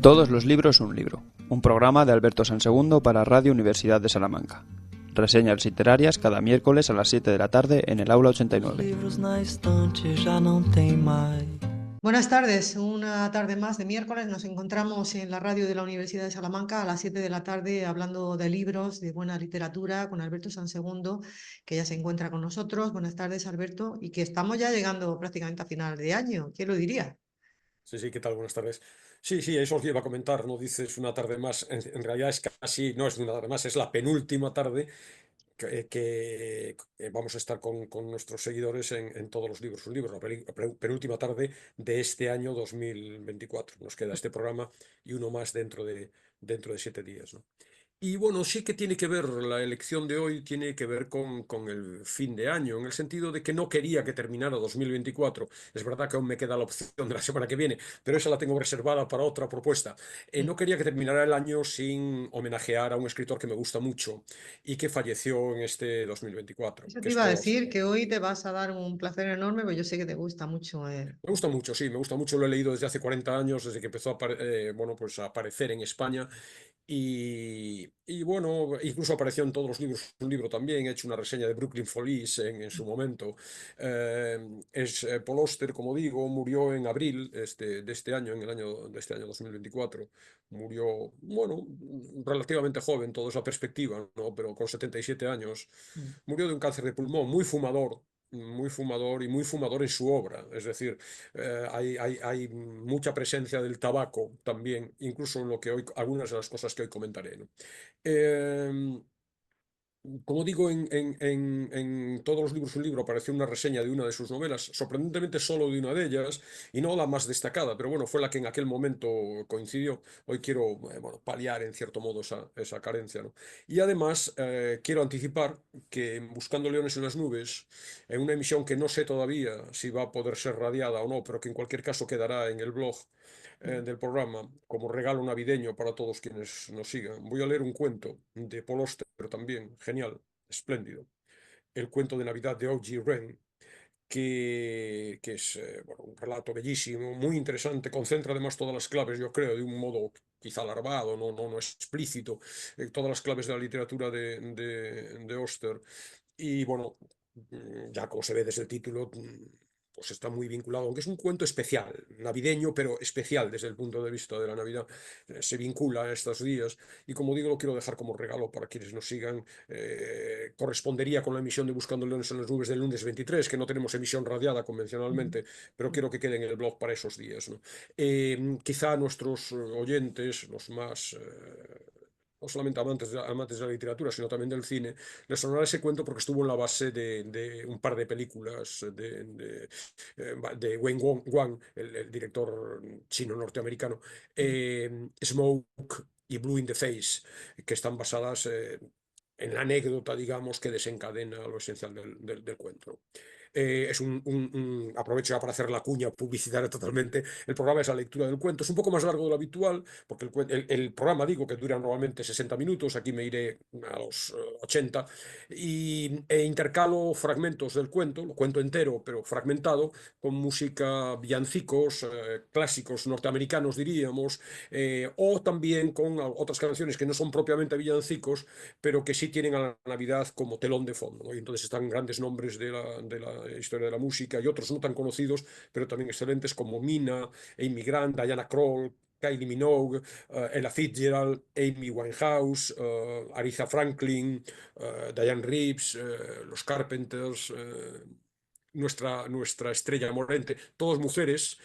Todos los libros un libro, un programa de Alberto Sansegundo para Radio Universidad de Salamanca. Reseñas literarias cada miércoles a las 7 de la tarde en el aula 89. Buenas tardes, una tarde más de miércoles nos encontramos en la radio de la Universidad de Salamanca a las 7 de la tarde hablando de libros, de buena literatura con Alberto Sansegundo, que ya se encuentra con nosotros. Buenas tardes, Alberto, y que estamos ya llegando prácticamente a final de año, ¿quién lo diría? Sí, ¿qué tal? Buenas tardes. Sí, eso os iba a comentar, no dices una tarde más, en realidad es casi, no es una tarde más, es la penúltima tarde que vamos a estar con nuestros seguidores en todos los libros. Un libro, la penúltima tarde de este año 2024. Nos queda este programa y uno más dentro de 7 días, ¿no? Y bueno, sí que tiene que ver, la elección de hoy tiene que ver con el fin de año, en el sentido de que no quería que terminara 2024. Es verdad que aún me queda la opción de la semana que viene, pero esa la tengo reservada para otra propuesta. No quería que terminara el año sin homenajear a un escritor que me gusta mucho y que falleció en este 2024, Eso que te es iba a Tolstói. decir, que hoy te vas a dar un placer enorme, porque yo sé que te gusta mucho. Me gusta mucho, sí, me gusta mucho, lo he leído desde hace 40 años, desde que empezó bueno, pues a aparecer en España. Y bueno, incluso apareció en todos los libros, un libro también, he hecho una reseña de Brooklyn Follies en su momento. Paul Auster, como digo, murió en abril de este año, de este año 2024. Murió, bueno, relativamente joven, toda esa perspectiva, ¿no? Pero con 77 años. Murió de un cáncer de pulmón, muy fumador en su obra. Es decir, hay mucha presencia del tabaco también, incluso en lo que hoy, algunas de las cosas que hoy comentaré, ¿no? Eh, como digo, en todos los libros un libro apareció una reseña de una de sus novelas, sorprendentemente solo de una de ellas, y no la más destacada, pero bueno, fue la que en aquel momento coincidió. Hoy quiero, bueno, paliar en cierto modo esa carencia, ¿no? Y además quiero anticipar que en Buscando Leones en las Nubes, en una emisión que no sé todavía si va a poder ser radiada o no, pero que en cualquier caso quedará en el blog del programa como regalo navideño para todos quienes nos sigan. Voy a leer un cuento de Paul Auster también, genial, espléndido. El cuento de Navidad de O.G. Wren, que es bueno, un relato bellísimo, muy interesante, concentra además todas las claves, yo creo, de un modo quizá alargado, no explícito, todas las claves de la literatura de Auster. Y bueno, ya como se ve desde el título, pues está muy vinculado, aunque es un cuento especial, navideño, pero especial desde el punto de vista de la Navidad. Se vincula a estos días y como digo, lo quiero dejar como regalo para quienes nos sigan. Correspondería con la emisión de Buscando Leones en las Nubes del lunes 23, que no tenemos emisión radiada convencionalmente, pero quiero que quede en el blog para esos días, ¿no? Quizá nuestros oyentes, los más no solamente amantes de la literatura, sino también del cine, les sonará ese cuento porque estuvo en la base de un par de películas de Wayne Wang, el director chino-norteamericano, Smoke y Blue in the Face, que están basadas en la anécdota, digamos, que desencadena lo esencial del cuento. Aprovecho ya para hacer la cuña publicitaria totalmente. El programa es la lectura del cuento. Es un poco más largo de lo habitual, porque el programa, digo, que dura normalmente 60 minutos, aquí me iré a los 80, e intercalo fragmentos del cuento, lo cuento entero, pero fragmentado, con música, villancicos, clásicos norteamericanos, diríamos, o también con otras canciones que no son propiamente villancicos, pero que sí tienen a la Navidad como telón de fondo, ¿no? Y entonces están grandes nombres de la historia de la música y otros no tan conocidos, pero también excelentes como Mina, Amy Grant, Diana Krall, Kylie Minogue, Ella Fitzgerald, Amy Winehouse, Aretha Franklin, Diane Reeves, los Carpenters, nuestra estrella morente, todas mujeres.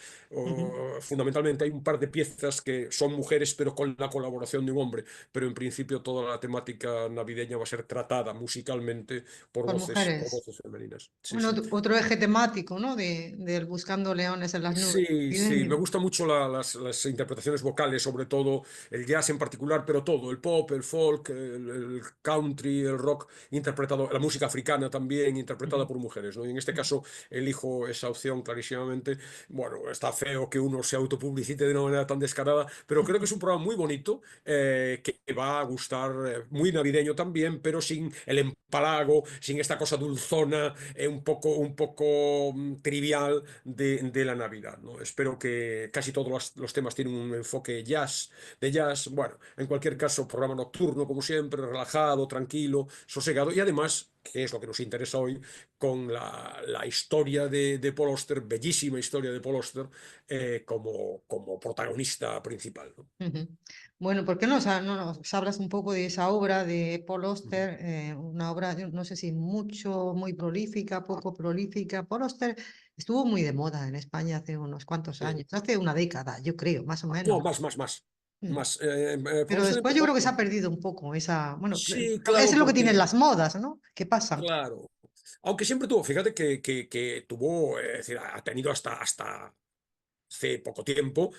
Fundamentalmente hay un par de piezas que son mujeres, pero con la colaboración de un hombre. Pero en principio toda la temática navideña va a ser tratada musicalmente por Por por mujeres. voces femeninas. Sí, Bueno, sí. otro eje temático, ¿no? Del Buscando Leones en las Nubes. Sí, me gustan mucho las interpretaciones vocales, sobre todo el jazz en particular, pero todo, el pop, el folk, el country, el rock, interpretado, la música africana también, interpretada por mujeres, ¿no? Y en este caso, elijo esa opción clarísimamente. Bueno, está feo que uno se autopublicite de una manera tan descarada, pero creo que es un programa muy bonito, que va a gustar, muy navideño también, pero sin el empalago, sin esta cosa dulzona, un poco trivial de la Navidad, ¿no? Espero que casi todos los temas tienen un enfoque de jazz. Bueno, en cualquier caso, programa nocturno, como siempre, relajado, tranquilo, sosegado, y además, que es lo que nos interesa hoy, con la historia de Paul Auster, bellísima historia de Paul Auster, como protagonista principal, ¿no? Ujú. Bueno, ¿por qué no nos hablas un poco de esa obra de Paul Ujú. Auster? Una obra, yo no sé si muy prolífica, poco prolífica. Paul Auster estuvo muy de moda en España hace unos cuantos Sí. años, hace una década, yo creo, más o menos. No, más. Mm. Más. Paul Pero Auster después yo creo empezó. que se ha perdido un poco esa, bueno, Sí, eso claro, es lo que tienen porque, las modas, ¿no? ¿Qué pasan? claro. Aunque siempre tuvo, fíjate que tuvo, es decir, ha tenido hasta hace poco tiempo,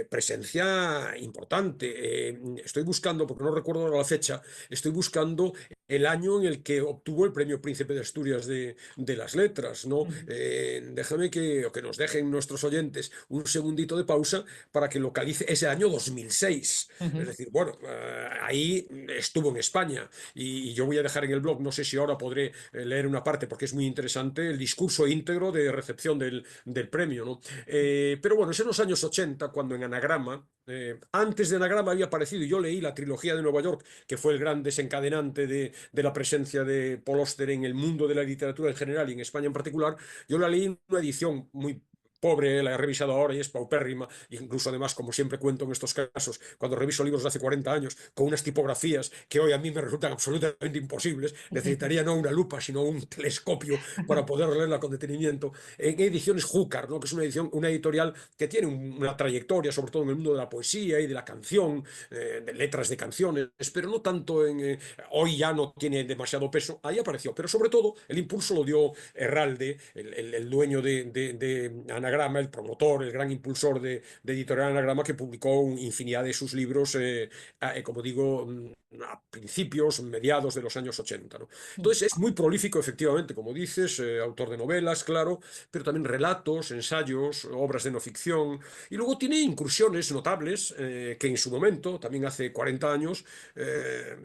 presencia importante. Estoy buscando, porque no recuerdo ahora la fecha, estoy buscando el año en el que obtuvo el Premio Príncipe de Asturias de las Letras, ¿no? Ujú, Déjame o que nos dejen nuestros oyentes un segundito de pausa para que localice ese año 2006. Es ujú. decir, bueno, ahí estuvo en España y yo voy a dejar en el blog, no sé si ahora podré leer una parte porque es muy interesante, el discurso íntegro de recepción del premio, ¿no? Pero bueno, es en los años 80 cuando en Anagrama, antes de Anagrama había aparecido, y yo leí la trilogía de Nueva York, que fue el gran desencadenante de la presencia de Paul Auster en el mundo de la literatura en general y en España en particular. Yo la leí en una edición muy pobre, la he revisado ahora y es paupérrima, e incluso además, como siempre cuento en estos casos, cuando reviso libros de hace 40 años, con unas tipografías que hoy a mí me resultan absolutamente imposibles, necesitaría no una lupa, sino un telescopio para poder leerla con detenimiento, en ediciones Júcar, ¿no? Que es una editorial que tiene una trayectoria, sobre todo en el mundo de la poesía y de la canción, de letras de canciones, pero no tanto hoy ya no tiene demasiado peso, ahí apareció, pero sobre todo el impulso lo dio Herralde, el dueño de Anagrama, el promotor, el gran impulsor de Editorial Anagrama, que publicó infinidad de sus libros, como digo, a principios, mediados de los años 80, ¿no? Entonces es muy prolífico, efectivamente, como dices, autor de novelas, claro, pero también relatos, ensayos, obras de no ficción, y luego tiene incursiones notables, que en su momento, también hace 40 años,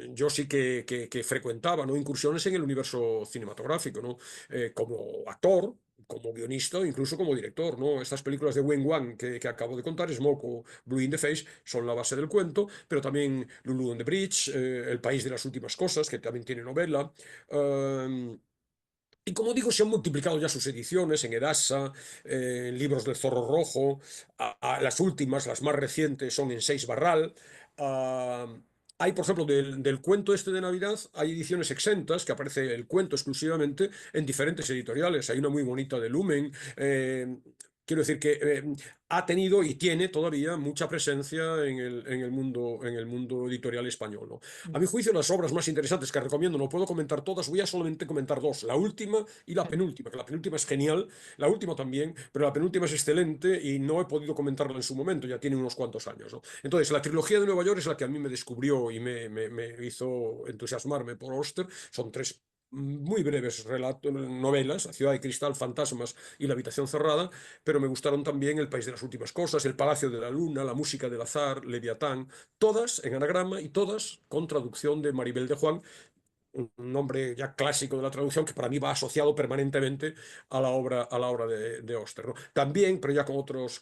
yo sí que frecuentaba, ¿no? Incursiones en el universo cinematográfico, ¿no? Como actor, como guionista, incluso como director, ¿no? Estas películas de Wayne Wang que acabo de contar, Smoke o Blue in the Face, son la base del cuento, pero también Lulu on the Bridge, El país de las últimas cosas, que también tiene novela. Y como digo, se han multiplicado ya sus ediciones en Edasa, en libros del Zorro Rojo. Las últimas, las más recientes, son en Seis Barral. Ah, hay, por ejemplo, del cuento este de Navidad, hay ediciones exentas que aparece el cuento exclusivamente en diferentes editoriales. Hay una muy bonita de Lumen. Quiero decir que ha tenido y tiene todavía mucha presencia en el mundo editorial español, ¿no? A mi juicio, las obras más interesantes que recomiendo, no puedo comentar todas, voy a solamente comentar dos, la última y la penúltima, que la penúltima es genial, la última también, pero la penúltima es excelente y no he podido comentarla en su momento, ya tiene unos cuantos años, ¿no? Entonces, la trilogía de Nueva York es la que a mí me descubrió y me hizo entusiasmarme por Auster. Son tres muy breves novelas, La ciudad de cristal, Fantasmas y La habitación cerrada, pero me gustaron también El país de las últimas cosas, El palacio de la luna, La música del azar, Leviatán, todas en anagrama y todas con traducción de Maribel de Juan, un nombre ya clásico de la traducción que para mí va asociado permanentemente a la obra de Auster, ¿no? También, pero ya con otros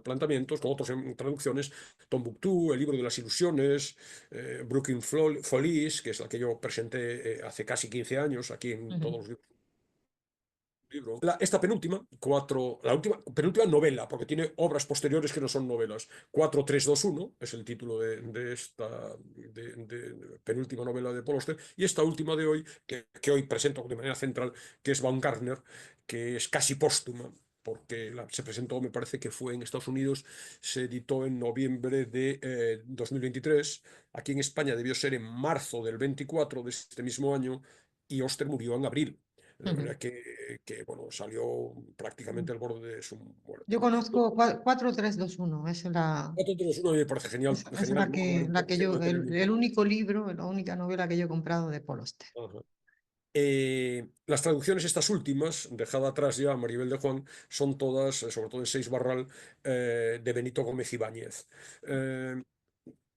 planteamientos, con otras traducciones, Tombuctú, El libro de las ilusiones, Brooklyn Follies, que es la que yo presenté hace casi 15 años aquí en Ujú, todos los libro. Esta la última, penúltima novela, porque tiene obras posteriores que no son novelas. 4321 es el título de esta de penúltima novela de Paul Auster, y esta última de hoy, que hoy presento de manera central, que es Baumgartner, que es casi póstuma, porque se presentó, me parece que fue en Estados Unidos, se editó en noviembre de 2023, aquí en España debió ser en marzo del 24 de este mismo año, y Auster murió en abril. De ujú. manera bueno, salió prácticamente al borde de su muerte, Yo ¿no? conozco 4321, es la, 431 me parece genial, es genial, no, no, la que yo, no tener el nunca. único libro, la única novela que yo he comprado de Paul Auster. Ajá. Las traducciones estas últimas, dejada atrás ya Maribel de Juan, son todas, sobre todo en Seis Barral, de Benito Gómez Ibáñez. Eh,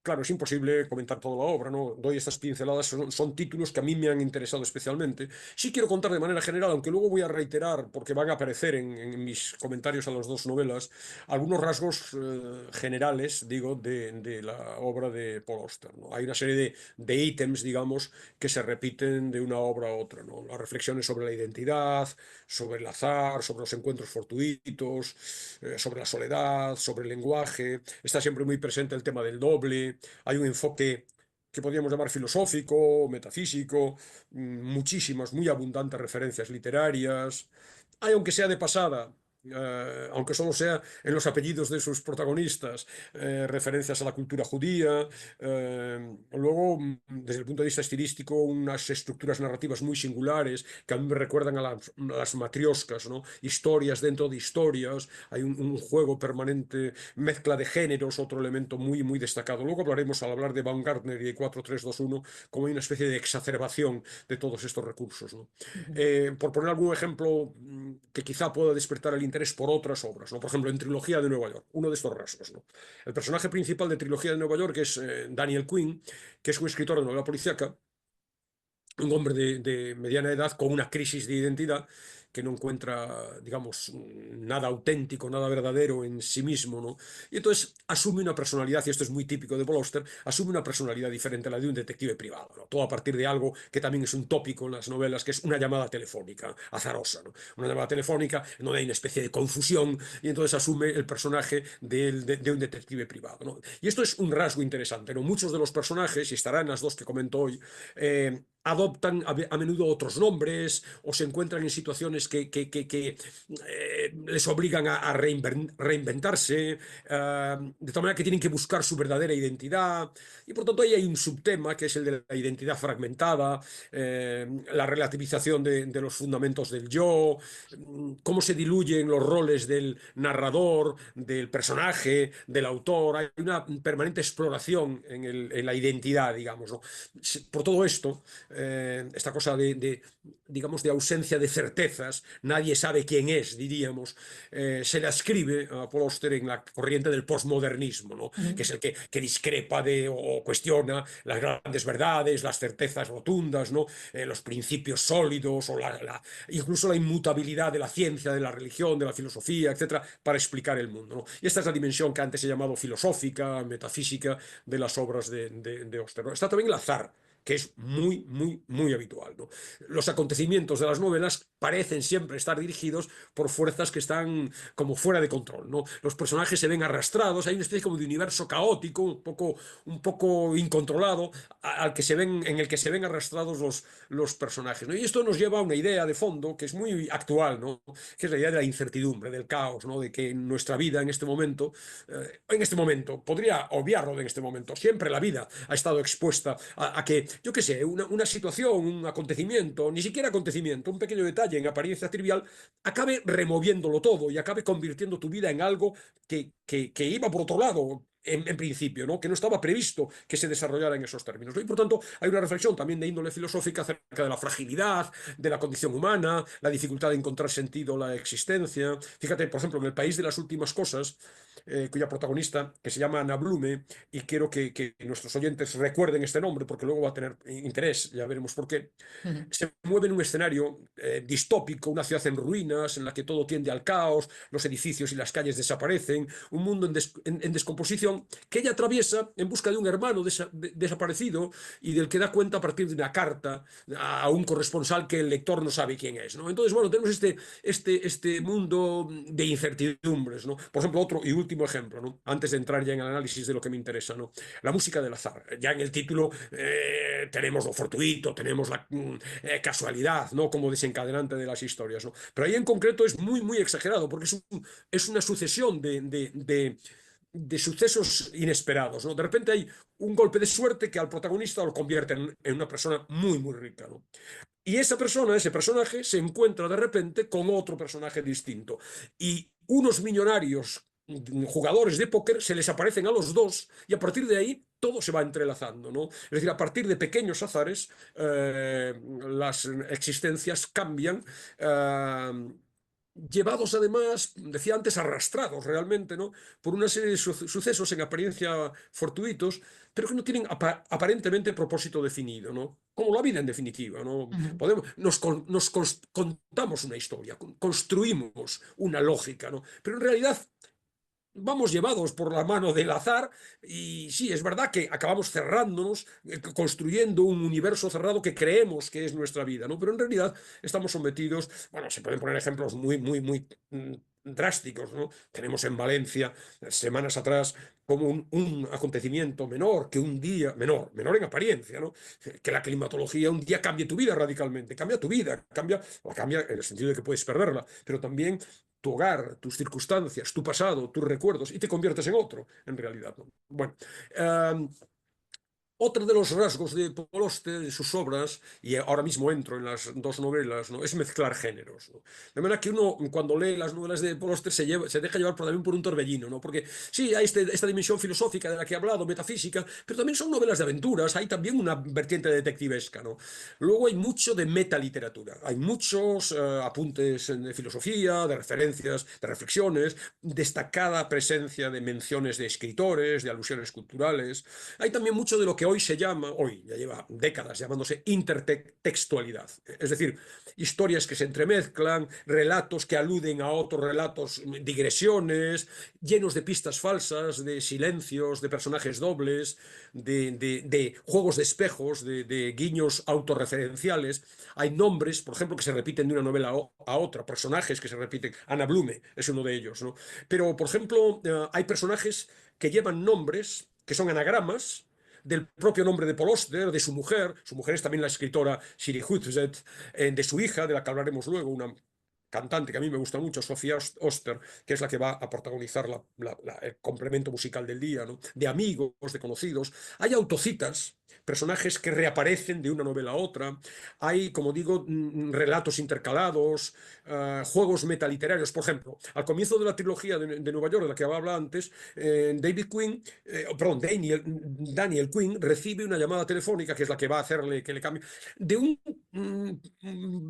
Claro, es imposible comentar toda la obra, ¿no? Doy estas pinceladas, son títulos que a mí me han interesado especialmente. Sí quiero contar de manera general, aunque luego voy a reiterar, porque van a aparecer en mis comentarios a las dos novelas, algunos rasgos generales, digo, de la obra de Paul Auster, ¿no? Hay una serie de ítems, digamos, que se repiten de una obra a otra, ¿no? Las reflexiones sobre la identidad, sobre el azar, sobre los encuentros fortuitos, sobre la soledad, sobre el lenguaje. Está siempre muy presente el tema del doble. Hay un enfoque que podríamos llamar filosófico, metafísico, muchísimas, muy abundantes referencias literarias. Hay, aunque sea de pasada, aunque solo sea en los apellidos de sus protagonistas, referencias a la cultura judía. Luego, desde el punto de vista estilístico, unas estructuras narrativas muy singulares que a mí me recuerdan a las matrioscas, ¿no? Historias dentro de historias. Hay un juego permanente, mezcla de géneros, otro elemento muy, muy destacado. Luego hablaremos, al hablar de Baumgartner y de 4321, como hay una especie de exacerbación de todos estos recursos, ¿no? Por poner algún ejemplo que quizá pueda despertar el interés por otras obras, ¿no? Por ejemplo, en Trilogía de Nueva York, uno de estos rasgos, ¿no? El personaje principal de Trilogía de Nueva York es Daniel Quinn, que es un escritor de novela policíaca, un hombre de mediana edad con una crisis de identidad que no encuentra, digamos, nada auténtico, nada verdadero en sí mismo, ¿no? Y entonces asume una personalidad, y esto es muy típico de Paul Auster, asume una personalidad diferente a la de un detective privado, ¿no? Todo a partir de algo que también es un tópico en las novelas, que es una llamada telefónica, azarosa, ¿no? Una llamada telefónica en donde hay una especie de confusión, y entonces asume el personaje de un detective privado, ¿no? Y esto es un rasgo interesante, ¿no? Muchos de los personajes, y estarán en las dos que comento hoy, adoptan a menudo otros nombres o se encuentran en situaciones que les obligan a reinventarse, de tal manera que tienen que buscar su verdadera identidad. Y por tanto ahí hay un subtema que es el de la identidad fragmentada, la relativización de los fundamentos del yo, cómo se diluyen los roles del narrador, del personaje, del autor. Hay una permanente exploración en la identidad, digamos, ¿no? Por todo esto, esta cosa digamos, de ausencia de certezas, nadie sabe quién es, diríamos, se le ascribe a Paul Auster en la corriente del postmodernismo, ¿no? Que es el que discrepa o cuestiona las grandes verdades, las certezas rotundas, ¿no? Los principios sólidos o incluso la inmutabilidad de la ciencia, de la religión, de la filosofía, etcétera, para explicar el mundo, ¿no? Y esta es la dimensión que antes he llamado filosófica, metafísica de las obras de Auster, ¿no? Está también el azar, que es muy, muy, muy habitual, ¿no? Los acontecimientos de las novelas parecen siempre estar dirigidos por fuerzas que están como fuera de control, ¿no? Los personajes se ven arrastrados, hay una especie como de universo caótico, un poco incontrolado, en el que se ven arrastrados los personajes, ¿no? Y esto nos lleva a una idea de fondo que es muy actual, ¿no? Que es la idea de la incertidumbre, del caos, ¿no? De que nuestra vida en este momento, podría obviarlo en este momento, siempre la vida ha estado expuesta a que, yo qué sé, una situación, un acontecimiento, ni siquiera acontecimiento, un pequeño detalle en apariencia trivial, acabe removiéndolo todo y acabe convirtiendo tu vida en algo que iba por otro lado. En principio, ¿no? Que no estaba previsto que se desarrollara en esos términos, ¿no? Y por tanto hay una reflexión también de índole filosófica acerca de la fragilidad, de la condición humana, la dificultad de encontrar sentido a la existencia. Fíjate, por ejemplo, en El país de las últimas cosas, cuya protagonista, que se llama Ana Blume, y quiero que nuestros oyentes recuerden este nombre porque luego va a tener interés, ya veremos por qué, se mueve en un escenario distópico, una ciudad en ruinas, en la que todo tiende al caos, los edificios y las calles desaparecen, un mundo en descomposición que ella atraviesa en busca de un hermano desaparecido y del que da cuenta a partir de una carta a un corresponsal que el lector no sabe quién es, ¿no? Entonces, bueno, tenemos este mundo de incertidumbres, ¿no? Por ejemplo, otro y último ejemplo, ¿no? Antes de entrar ya en el análisis de lo que me interesa, ¿no? La música del azar. Ya en el título tenemos lo fortuito, tenemos la casualidad, ¿no? Como desencadenante de las historias, ¿no? Pero ahí en concreto es muy, muy exagerado, porque es una sucesión de sucesos inesperados, ¿no? De repente hay un golpe de suerte que al protagonista lo convierte en una persona muy, muy rica, ¿no? Y esa persona, ese personaje, se encuentra de repente con otro personaje distinto. Y unos millonarios jugadores de póker se les aparecen a los dos y a partir de ahí todo se va entrelazando, ¿no? Es decir, a partir de pequeños azares, las existencias cambian. Llevados además, decía antes, arrastrados realmente, ¿no? Por una serie de sucesos en apariencia fortuitos, pero que no tienen aparentemente propósito definido, ¿no? Como la vida en definitiva, ¿no? Ujú. Nos contamos una historia, construimos una lógica, ¿no? Pero en realidad vamos llevados por la mano del azar y sí, es verdad que acabamos cerrándonos, construyendo un universo cerrado que creemos que es nuestra vida, ¿no? Pero en realidad estamos sometidos, bueno, se pueden poner ejemplos muy drásticos, ¿no? Tenemos en Valencia, semanas atrás, como un acontecimiento menor, que un día, menor en apariencia, ¿no? Que la climatología un día cambie tu vida radicalmente, cambia tu vida, cambia en el sentido de que puedes perderla, pero también tu hogar, tus circunstancias, tu pasado, tus recuerdos, y te conviertes en otro, en realidad, ¿no? Bueno, otro de los rasgos de Paul Auster, de sus obras, y ahora mismo entro en las dos novelas, ¿no? Es mezclar géneros, ¿no? De manera que uno, cuando lee las novelas de Paul Auster, se deja llevar también por un torbellino, ¿no? Porque sí, hay esta dimensión filosófica de la que he hablado, metafísica, pero también son novelas de aventuras, hay también una vertiente detectivesca, ¿no? Luego hay mucho de metaliteratura, hay muchos apuntes de filosofía, de referencias, de reflexiones, destacada presencia de menciones de escritores, de alusiones culturales. Hay también mucho de lo que hoy se llama, hoy ya lleva décadas llamándose intertextualidad, es decir, historias que se entremezclan, relatos que aluden a otros relatos, digresiones, llenos de pistas falsas, de silencios, de personajes dobles, de juegos de espejos, de guiños autorreferenciales. Hay nombres, por ejemplo, que se repiten de una novela a otra, personajes que se repiten. Ana Blume es uno de ellos, ¿no? Pero, por ejemplo, hay personajes que llevan nombres que son anagramas del propio nombre de Paul Auster, de su mujer es también la escritora Siri Hutzeset, de su hija, de la que hablaremos luego, una cantante que a mí me gusta mucho, Sofía Oster, que es la que va a protagonizar el complemento musical del día, ¿no? De amigos, de conocidos. Hay autocitas, personajes que reaparecen de una novela a otra. Hay, como digo, relatos intercalados, juegos metaliterarios. Por ejemplo, al comienzo de la trilogía de Nueva York, de la que hablaba antes, Daniel Quinn recibe una llamada telefónica, que es la que va a hacerle que le cambie, de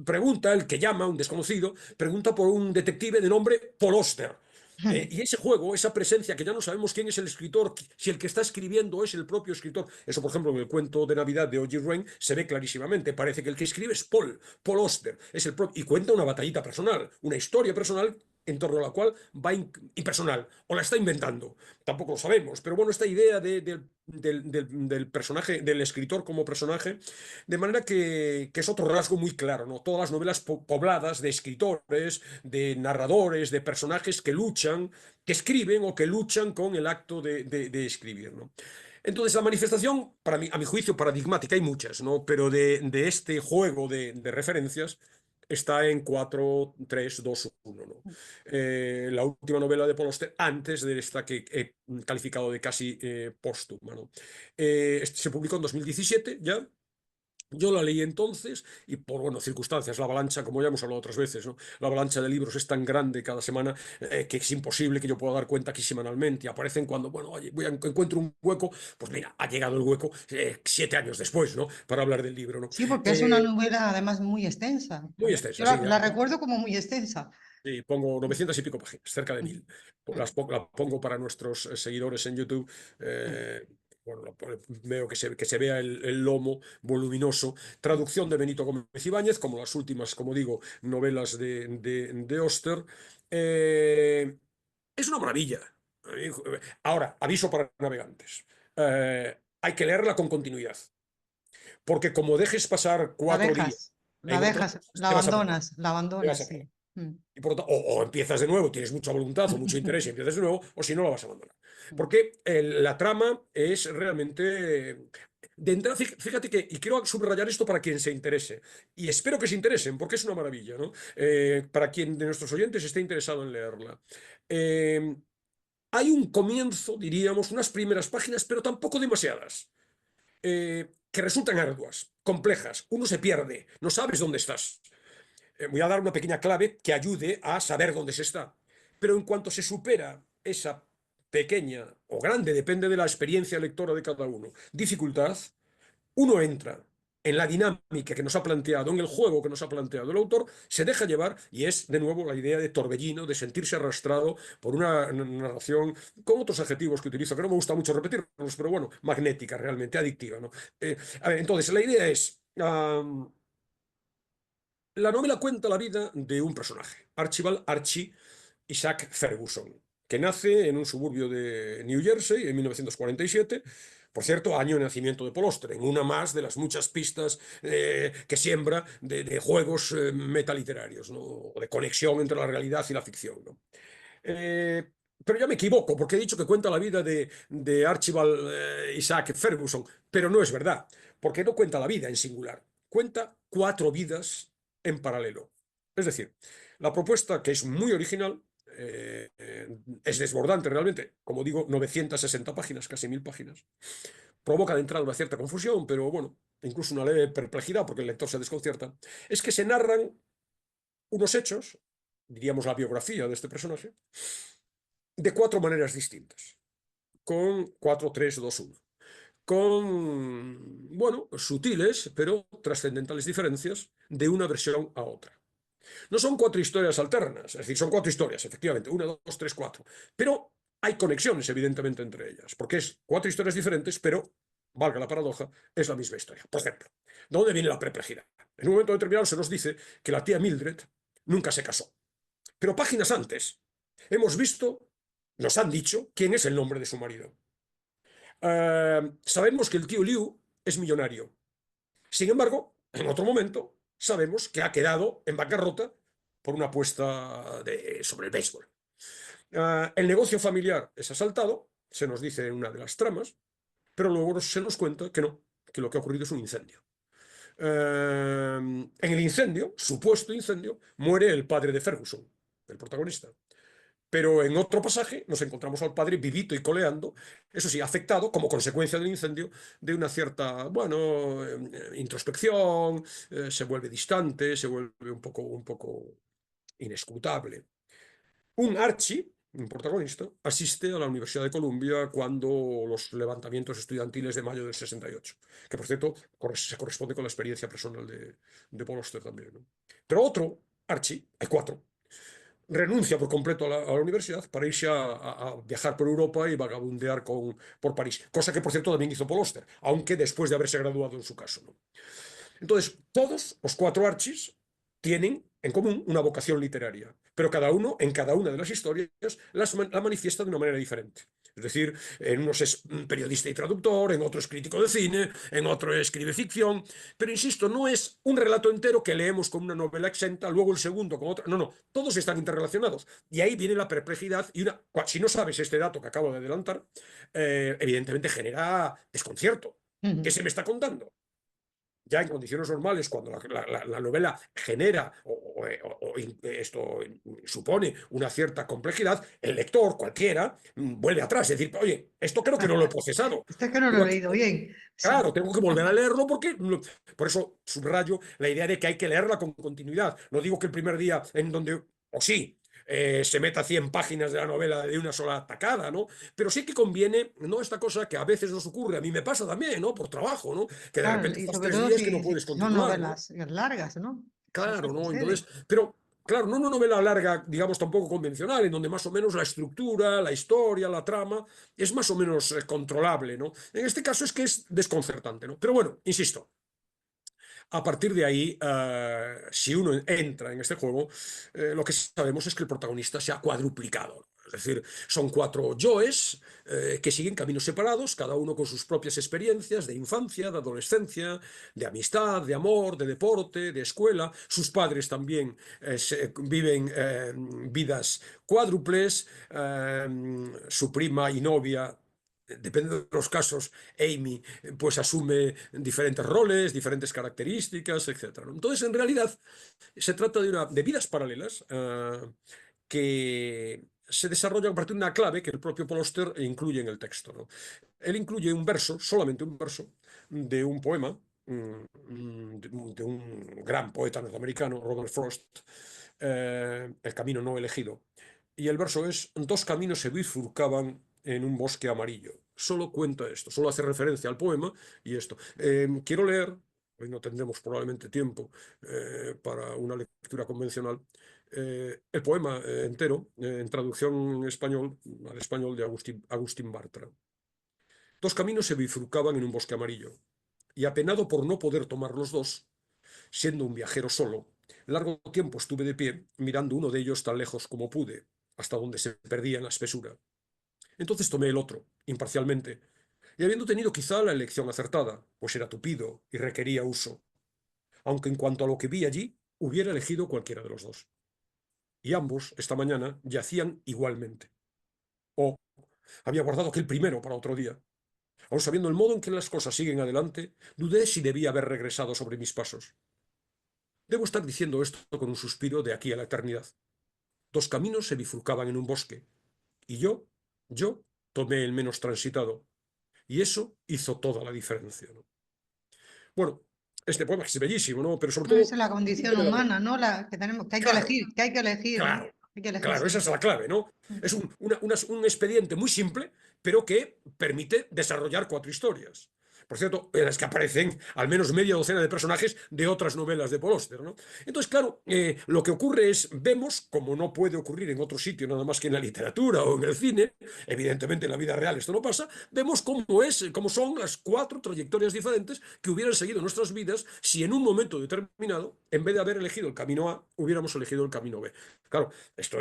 pregunta, el que llama, un desconocido, pregunta por un detective de nombre Paul Auster. Y ese juego, esa presencia que ya no sabemos quién es el escritor, si el que está escribiendo es el propio escritor. Eso, por ejemplo, en el cuento de Navidad de O.G. Rain se ve clarísimamente. Parece que el que escribe es Paul Auster, es el propio, y cuenta una batallita personal, una historia personal en torno a la cual va impersonal, o la está inventando. Tampoco lo sabemos, pero bueno, esta idea del personaje, del escritor como personaje, de manera que es otro rasgo muy claro, ¿no? Todas las novelas pobladas de escritores, de narradores, de personajes que luchan, que escriben o que luchan con el acto de escribir, ¿no? Entonces, la manifestación, para mí, a mi juicio, paradigmática, hay muchas, ¿no? Pero de este juego de referencias está en 4 3 2 1, ¿no? La última novela de Paul Auster, antes de esta que he calificado de casi póstuma, ¿no? Se publicó en 2017 ya. Yo la leí entonces y por, bueno, circunstancias, la avalancha, como ya hemos hablado otras veces, ¿no? La avalancha de libros es tan grande cada semana que es imposible que yo pueda dar cuenta aquí semanalmente. Y aparecen cuando, bueno, oye, encuentro un hueco, pues mira, ha llegado el hueco 7 años después, ¿no? Para hablar del libro, ¿no? Sí, porque es una novela además muy extensa. Muy Yo extensa, sí. la recuerdo como muy extensa. Sí, pongo 900 y pico páginas, cerca de 1000. La pongo para nuestros seguidores en YouTube. Bueno, veo que se vea el lomo voluminoso. Traducción de Benito Gómez Ibáñez, como las últimas, como digo, novelas de Auster. Eh, es una maravilla. Ahora, aviso para navegantes. Hay que leerla con continuidad, porque como dejes pasar 4 días en otra, te vas a perder. La Te vas abandonas, a perder. sí. Mm. Y por lo o empiezas de nuevo, tienes mucha voluntad o mucho interés y empiezas de nuevo, o si no, la vas a abandonar. Porque la trama es realmente... De entrada, fíjate que, y quiero subrayar esto para quien se interese, y espero que se interesen, porque es una maravilla, ¿no? Para quien de nuestros oyentes esté interesado en leerla. Eh, Hay un comienzo, diríamos, unas primeras páginas, pero tampoco demasiadas, que resultan arduas, complejas. Uno se pierde, no sabes dónde estás. Voy a dar una pequeña clave que ayude a saber dónde se está. Pero en cuanto se supera esa pequeña o grande, depende de la experiencia lectora de cada uno, dificultad, uno entra en la dinámica que nos ha planteado, en el juego que nos ha planteado el autor, se deja llevar y es de nuevo la idea de torbellino, de sentirse arrastrado por una narración con otros adjetivos que utilizo, que no me gusta mucho repetirlos, pero bueno, magnética, realmente adictiva, ¿no? A ver, entonces, la idea es... la novela cuenta la vida de un personaje, Archibald Archie Isaac Ferguson, que nace en un suburbio de New Jersey en 1947, por cierto, año de nacimiento de Paul Auster, en una más de las muchas pistas que siembra de juegos metaliterarios, ¿no? O de conexión entre la realidad y la ficción, ¿no? Pero ya me equivoco, porque he dicho que cuenta la vida de Archibald Isaac Ferguson, pero no es verdad, porque no cuenta la vida en singular, cuenta 4 vidas en paralelo. Es decir, la propuesta, que es muy original, es desbordante realmente, como digo, 960 páginas, casi 1000 páginas, provoca de entrada una cierta confusión, pero bueno, incluso una leve perplejidad, porque el lector se desconcierta, es que se narran unos hechos, diríamos la biografía de este personaje, de 4 maneras distintas, con 4, 3, 2, 1, con, bueno, sutiles, pero trascendentales diferencias de una versión a otra. No son 4 historias alternas, es decir, son 4 historias, efectivamente, 1, 2, 3, 4, pero hay conexiones, evidentemente, entre ellas, porque es 4 historias diferentes, pero, valga la paradoja, es la misma historia. Por ejemplo, ¿de dónde viene la perplejidad? En un momento determinado se nos dice que la tía Mildred nunca se casó, pero páginas antes hemos visto, nos han dicho, quién es el nombre de su marido. Sabemos que el tío Liu es millonario. Sin embargo, en otro momento, sabemos que ha quedado en bancarrota por una apuesta sobre el béisbol. El negocio familiar es asaltado, se nos dice en una de las tramas, pero luego se nos cuenta que no, que lo que ha ocurrido es un incendio. En el incendio, supuesto incendio, muere el padre de Ferguson, el protagonista. Pero en otro pasaje nos encontramos al padre vivito y coleando, eso sí, afectado como consecuencia del incendio de una cierta, bueno, introspección, se vuelve distante, se vuelve un poco inescrutable. Un Archie, un protagonista, asiste a la Universidad de Columbia cuando los levantamientos estudiantiles de mayo del 68, que por cierto se corresponde con la experiencia personal de Paul Auster también, ¿no? Pero otro, Archie, hay 4, renuncia por completo a la universidad para irse a viajar por Europa y vagabundear por París, cosa que por cierto también hizo Paul Auster, aunque después de haberse graduado en su caso, ¿no? Entonces, todos los 4 Archies tienen en común una vocación literaria, pero cada uno, en cada una de las historias, la manifiesta de una manera diferente. Es decir, en unos es periodista y traductor, en otro es crítico de cine, en otro escribe ficción, pero insisto, no es un relato entero que leemos con una novela exenta, luego el segundo con otra, no, no, todos están interrelacionados. Y ahí viene la perplejidad y si no sabes este dato que acabo de adelantar, evidentemente genera desconcierto. ¿Qué se me está contando? Ya en condiciones normales, cuando la novela genera esto supone una cierta complejidad, el lector, cualquiera, vuelve atrás y decir, oye, esto creo que no lo he procesado. Esto es que no lo Pero he aquí, leído bien. Sí. claro, tengo que volver a leerlo porque, por eso subrayo la idea de que hay que leerla con continuidad. No digo que el primer día en donde, o sí, se meta 100 páginas de la novela de una sola tacada, ¿no? Pero sí que conviene, ¿no? Esta cosa que a veces nos ocurre, a mí me pasa también, ¿no? Por trabajo, ¿no? Que de Claro, repente y estás sobre 3 todo días que no si puedes son continuar, ¿no? novelas largas, ¿no? Siempre Claro, ¿no? Entonces, sucede. pero claro, no una novela larga, digamos, tampoco convencional, en donde más o menos la estructura, la historia, la trama es más o menos controlable, ¿no? En este caso es que es desconcertante, ¿no? Pero bueno, insisto, a partir de ahí, si uno entra en este juego, lo que sabemos es que el protagonista se ha cuadruplicado. Es decir, son 4 yoes que siguen caminos separados, cada uno con sus propias experiencias de infancia, de adolescencia, de amistad, de amor, de deporte, de escuela. Sus padres también viven vidas cuádruples. Su prima y novia, depende de los casos, Amy, pues asume diferentes roles, diferentes características, etcétera, ¿no? Entonces, en realidad, se trata de vidas paralelas que se desarrollan a partir de una clave que el propio Paul Auster incluye en el texto, ¿no? Él incluye un verso, solamente un verso, de un poema de un gran poeta norteamericano, Robert Frost, El camino no elegido. Y el verso es: 2 caminos se bifurcaban en un bosque amarillo. Solo cuenta esto, solo hace referencia al poema y esto. Quiero leer, hoy no tendremos probablemente tiempo para una lectura convencional, el poema entero, en traducción en español, al español de Agustín Bartra. Dos caminos se bifurcaban en un bosque amarillo, y apenado por no poder tomar los dos, siendo un viajero solo, largo tiempo estuve de pie, mirando uno de ellos tan lejos como pude, hasta donde se perdía en la espesura. Entonces tomé el otro, imparcialmente, y habiendo tenido quizá la elección acertada, pues era tupido y requería uso, aunque en cuanto a lo que vi allí, hubiera elegido cualquiera de los dos. Y ambos, esta mañana, yacían igualmente. O había guardado aquel primero para otro día. Aun sabiendo el modo en que las cosas siguen adelante, dudé si debía haber regresado sobre mis pasos. Debo estar diciendo esto con un suspiro de aquí a la eternidad. Dos caminos se bifurcaban en un bosque, y yo tomé el menos transitado, y eso hizo toda la diferencia, ¿no? Bueno, este poema que es bellísimo, ¿no? Pero sobre No, esa todo, es la condición humana, ¿no? La que tenemos, claro, que hay que elegir, ¿no? claro, Hay que elegir claro, esa es siempre. la clave, ¿no? Es un expediente muy simple, pero que permite desarrollar cuatro historias. Por cierto, en las que aparecen al menos media docena de personajes de otras novelas de Paul Auster, ¿no? Entonces, claro, lo que ocurre es, vemos, como no puede ocurrir en otro sitio nada más que en la literatura o en el cine, evidentemente en la vida real esto no pasa, vemos cómo son las cuatro trayectorias diferentes que hubieran seguido nuestras vidas si en un momento determinado, en vez de haber elegido el camino A, hubiéramos elegido el camino B. Claro, esto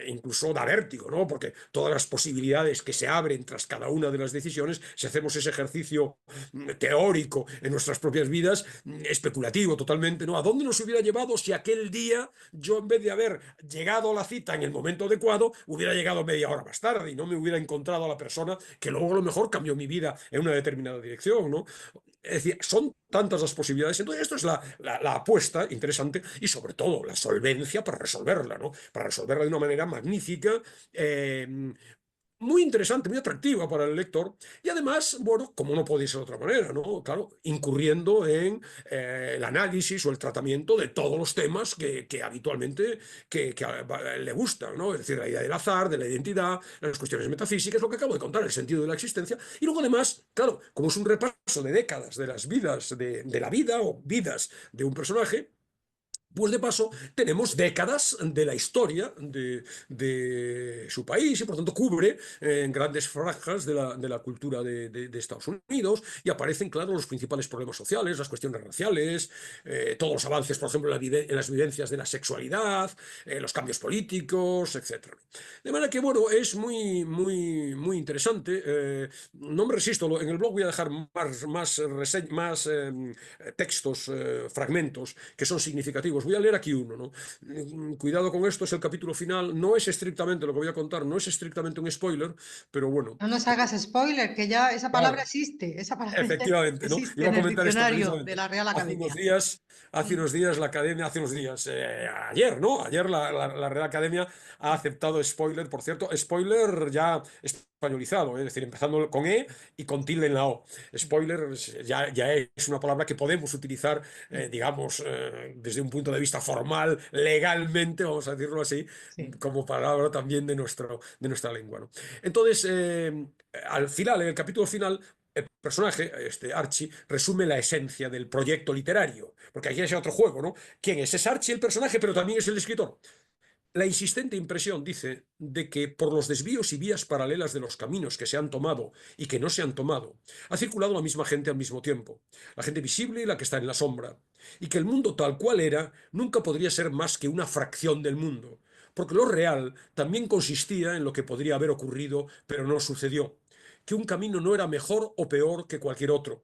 incluso da vértigo, ¿no? Porque todas las posibilidades que se abren tras cada una de las decisiones, si hacemos ese ejercicio teórico en nuestras propias vidas, especulativo totalmente, ¿no? ¿A dónde nos hubiera llevado si aquel día yo, en vez de haber llegado a la cita en el momento adecuado, hubiera llegado media hora más tarde y no me hubiera encontrado a la persona que luego a lo mejor cambió mi vida en una determinada dirección, ¿no? Es decir, son tantas las posibilidades. Entonces, esto es la apuesta interesante y, sobre todo, la solvencia para resolverla, ¿no? Para resolverla de una manera magnífica, muy interesante, muy atractiva para el lector. Y además, bueno, como no podía ser de otra manera, ¿no? Claro, incurriendo en el análisis o el tratamiento de todos los temas que habitualmente le gustan, ¿no? Es decir, la idea del azar, de la identidad, las cuestiones metafísicas, lo que acabo de contar, el sentido de la existencia. Y luego, además, claro, como es un repaso de décadas de las vidas, de la vida o vidas de un personaje, pues de paso tenemos décadas de la historia de su país y por tanto cubre en grandes franjas de la cultura de Estados Unidos y aparecen, claro, los principales problemas sociales, las cuestiones raciales, todos los avances, por ejemplo, en las vivencias de la sexualidad, los cambios políticos, etcétera. De manera que, bueno, es muy, muy, muy interesante. No me resisto, en el blog voy a dejar más textos, fragmentos que son significativos. Voy a leer aquí uno, ¿no? Cuidado con esto, es el capítulo final. No es estrictamente lo que voy a contar, no es estrictamente un spoiler, pero bueno. No nos hagas spoiler, que ya esa palabra Claro, existe, esa palabra ya efectivamente, ¿no? existe Iba a en el comentar esto diccionario de precisamente. la Real Hace unos Academia. días, hace Mm, unos días la academia, hace unos días, ayer, ¿no? Ayer la Real Academia ha aceptado spoiler, por cierto, spoiler ya españolizado, es decir, empezando con E y con tilde en la O. Spoiler ya es una palabra que podemos utilizar, mm, digamos, desde un punto de vista formal, legalmente, vamos a decirlo así, sí. como palabra también de nuestra lengua, ¿no? Entonces, al final, en el capítulo final, el personaje, este Archie, resume la esencia del proyecto literario, porque aquí hay otro juego, ¿no? ¿Quién es? Es Archie el personaje, pero también es el escritor. La insistente impresión, dice, de que por los desvíos y vías paralelas de los caminos que se han tomado y que no se han tomado, ha circulado la misma gente al mismo tiempo, la gente visible y la que está en la sombra, y que el mundo tal cual era nunca podría ser más que una fracción del mundo, porque lo real también consistía en lo que podría haber ocurrido, pero no sucedió, que un camino no era mejor o peor que cualquier otro,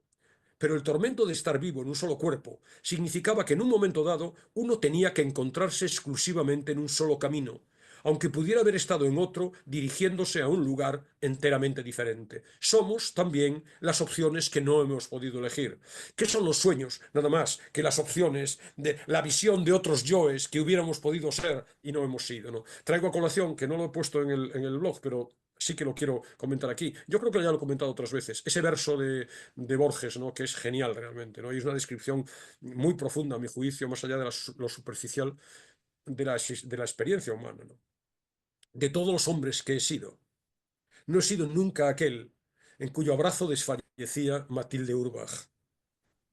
pero el tormento de estar vivo en un solo cuerpo significaba que en un momento dado uno tenía que encontrarse exclusivamente en un solo camino, aunque pudiera haber estado en otro dirigiéndose a un lugar enteramente diferente. Somos también las opciones que no hemos podido elegir. ¿Qué son los sueños? Nada más que las opciones de la visión de otros yoes que hubiéramos podido ser y no hemos sido, ¿no? Traigo a colación, que no lo he puesto en el blog, pero sí que lo quiero comentar aquí. Yo creo que ya lo he comentado otras veces. Ese verso de Borges, ¿no? Que es genial realmente, ¿no? Y es una descripción muy profunda, a mi juicio, más allá de lo superficial de la experiencia humana, ¿no? De todos los hombres que he sido, No he sido nunca aquel en cuyo abrazo desfallecía Matilde Urbach.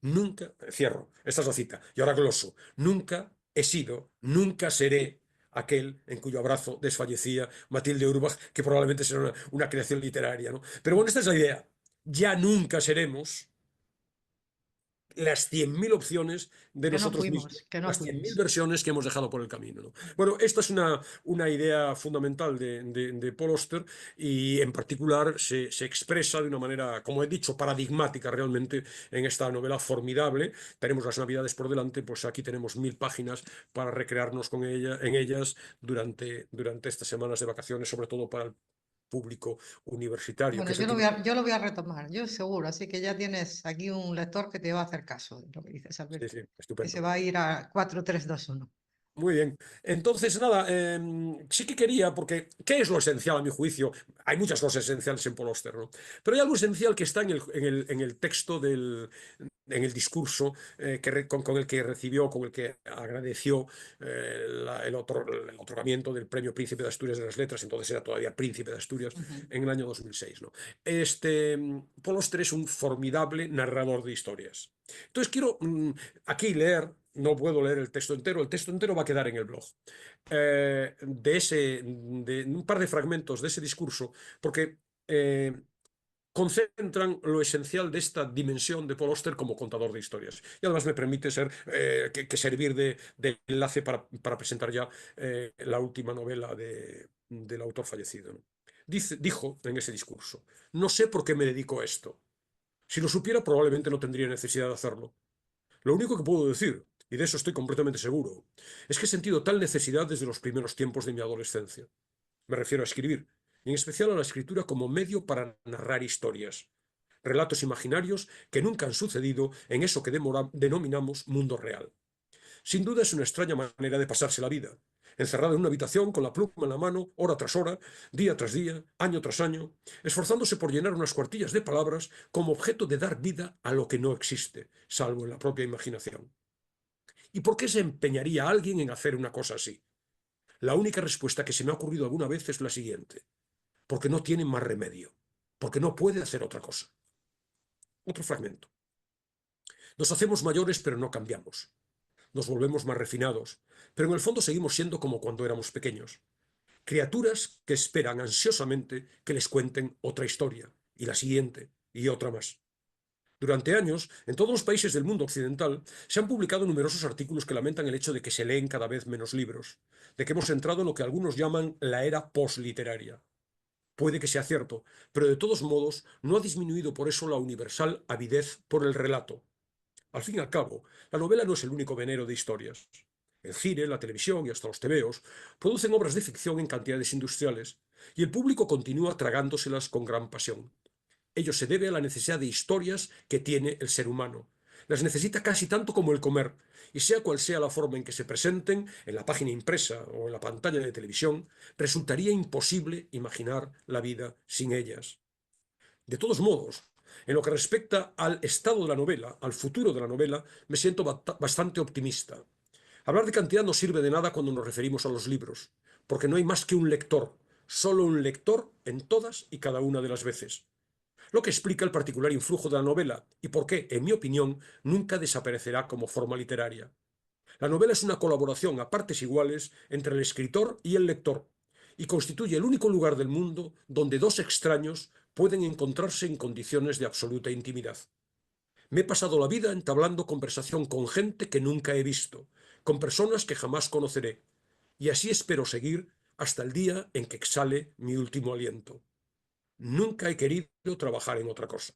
Nunca, cierro, esta es la cita, y ahora gloso, nunca he sido, nunca seré aquel en cuyo abrazo desfallecía Matilde Urbach, que probablemente será una creación literaria, ¿no? Pero bueno, esta es la idea. Ya nunca seremos las 100.000 opciones de nosotros mismos, que no las 100.000 fuimos. versiones que hemos dejado por el camino, ¿no? Bueno, esta es una idea fundamental de Paul Auster y en particular se expresa de una manera, como he dicho, paradigmática realmente en esta novela formidable. Tenemos las Navidades por delante, pues aquí tenemos 1.000 páginas para recrearnos en ellas durante estas semanas de vacaciones, sobre todo para el público universitario, que Bueno, es el que... yo lo voy a retomar, yo seguro, así que ya tienes aquí un lector que te va a hacer caso de lo que dices, Sí, Alberto, sí, que se estupendo. va a ir a 4-3-2-1. Muy bien. Entonces, nada, sí que quería, porque ¿qué es lo esencial a mi juicio? Hay muchas cosas esenciales en Paul Auster, ¿no? Pero hay algo esencial que está en el texto en el discurso con el que recibió, con el que agradeció el otorgamiento del Premio Príncipe de Asturias de las Letras, entonces era todavía Príncipe de Asturias, Ujú. en el año 2006, ¿no? Paul Auster es un formidable narrador de historias. Entonces quiero aquí leer, no puedo leer el texto entero va a quedar en el blog, de un par de fragmentos de ese discurso, porque concentran lo esencial de esta dimensión de Paul Auster como contador de historias. Y además me permite servir de enlace para presentar ya la última novela del autor fallecido, ¿no? Dijo en ese discurso, no sé por qué me dedico a esto. Si lo supiera, probablemente no tendría necesidad de hacerlo. Lo único que puedo decir, y de eso estoy completamente seguro, es que he sentido tal necesidad desde los primeros tiempos de mi adolescencia. Me refiero a escribir, y en especial a la escritura como medio para narrar historias, relatos imaginarios que nunca han sucedido en eso que denominamos mundo real. Sin duda es una extraña manera de pasarse la vida, encerrado en una habitación con la pluma en la mano, hora tras hora, día tras día, año tras año, esforzándose por llenar unas cuartillas de palabras como objeto de dar vida a lo que no existe, salvo en la propia imaginación. ¿Y por qué se empeñaría alguien en hacer una cosa así? La única respuesta que se me ha ocurrido alguna vez es la siguiente: porque no tiene más remedio, porque no puede hacer otra cosa. Otro fragmento. Nos hacemos mayores pero no cambiamos. Nos volvemos más refinados, pero en el fondo seguimos siendo como cuando éramos pequeños. Criaturas que esperan ansiosamente que les cuenten otra historia, y la siguiente, y otra más. Durante años, en todos los países del mundo occidental, se han publicado numerosos artículos que lamentan el hecho de que se leen cada vez menos libros, de que hemos entrado en lo que algunos llaman la era posliteraria. Puede que sea cierto, pero de todos modos no ha disminuido por eso la universal avidez por el relato. Al fin y al cabo, la novela no es el único venero de historias. El cine, la televisión y hasta los tebeos producen obras de ficción en cantidades industriales, y el público continúa tragándoselas con gran pasión. Ello se debe a la necesidad de historias que tiene el ser humano. Las necesita casi tanto como el comer, y sea cual sea la forma en que se presenten, en la página impresa o en la pantalla de televisión, resultaría imposible imaginar la vida sin ellas. De todos modos, en lo que respecta al estado de la novela, al futuro de la novela, me siento bastante optimista. Hablar de cantidad no sirve de nada cuando nos referimos a los libros, porque no hay más que un lector, solo un lector en todas y cada una de las veces, lo que explica el particular influjo de la novela y por qué, en mi opinión, nunca desaparecerá como forma literaria. La novela es una colaboración a partes iguales entre el escritor y el lector, y constituye el único lugar del mundo donde dos extraños pueden encontrarse en condiciones de absoluta intimidad. Me he pasado la vida entablando conversación con gente que nunca he visto, con personas que jamás conoceré, y así espero seguir hasta el día en que exhale mi último aliento. Nunca he querido trabajar en otra cosa.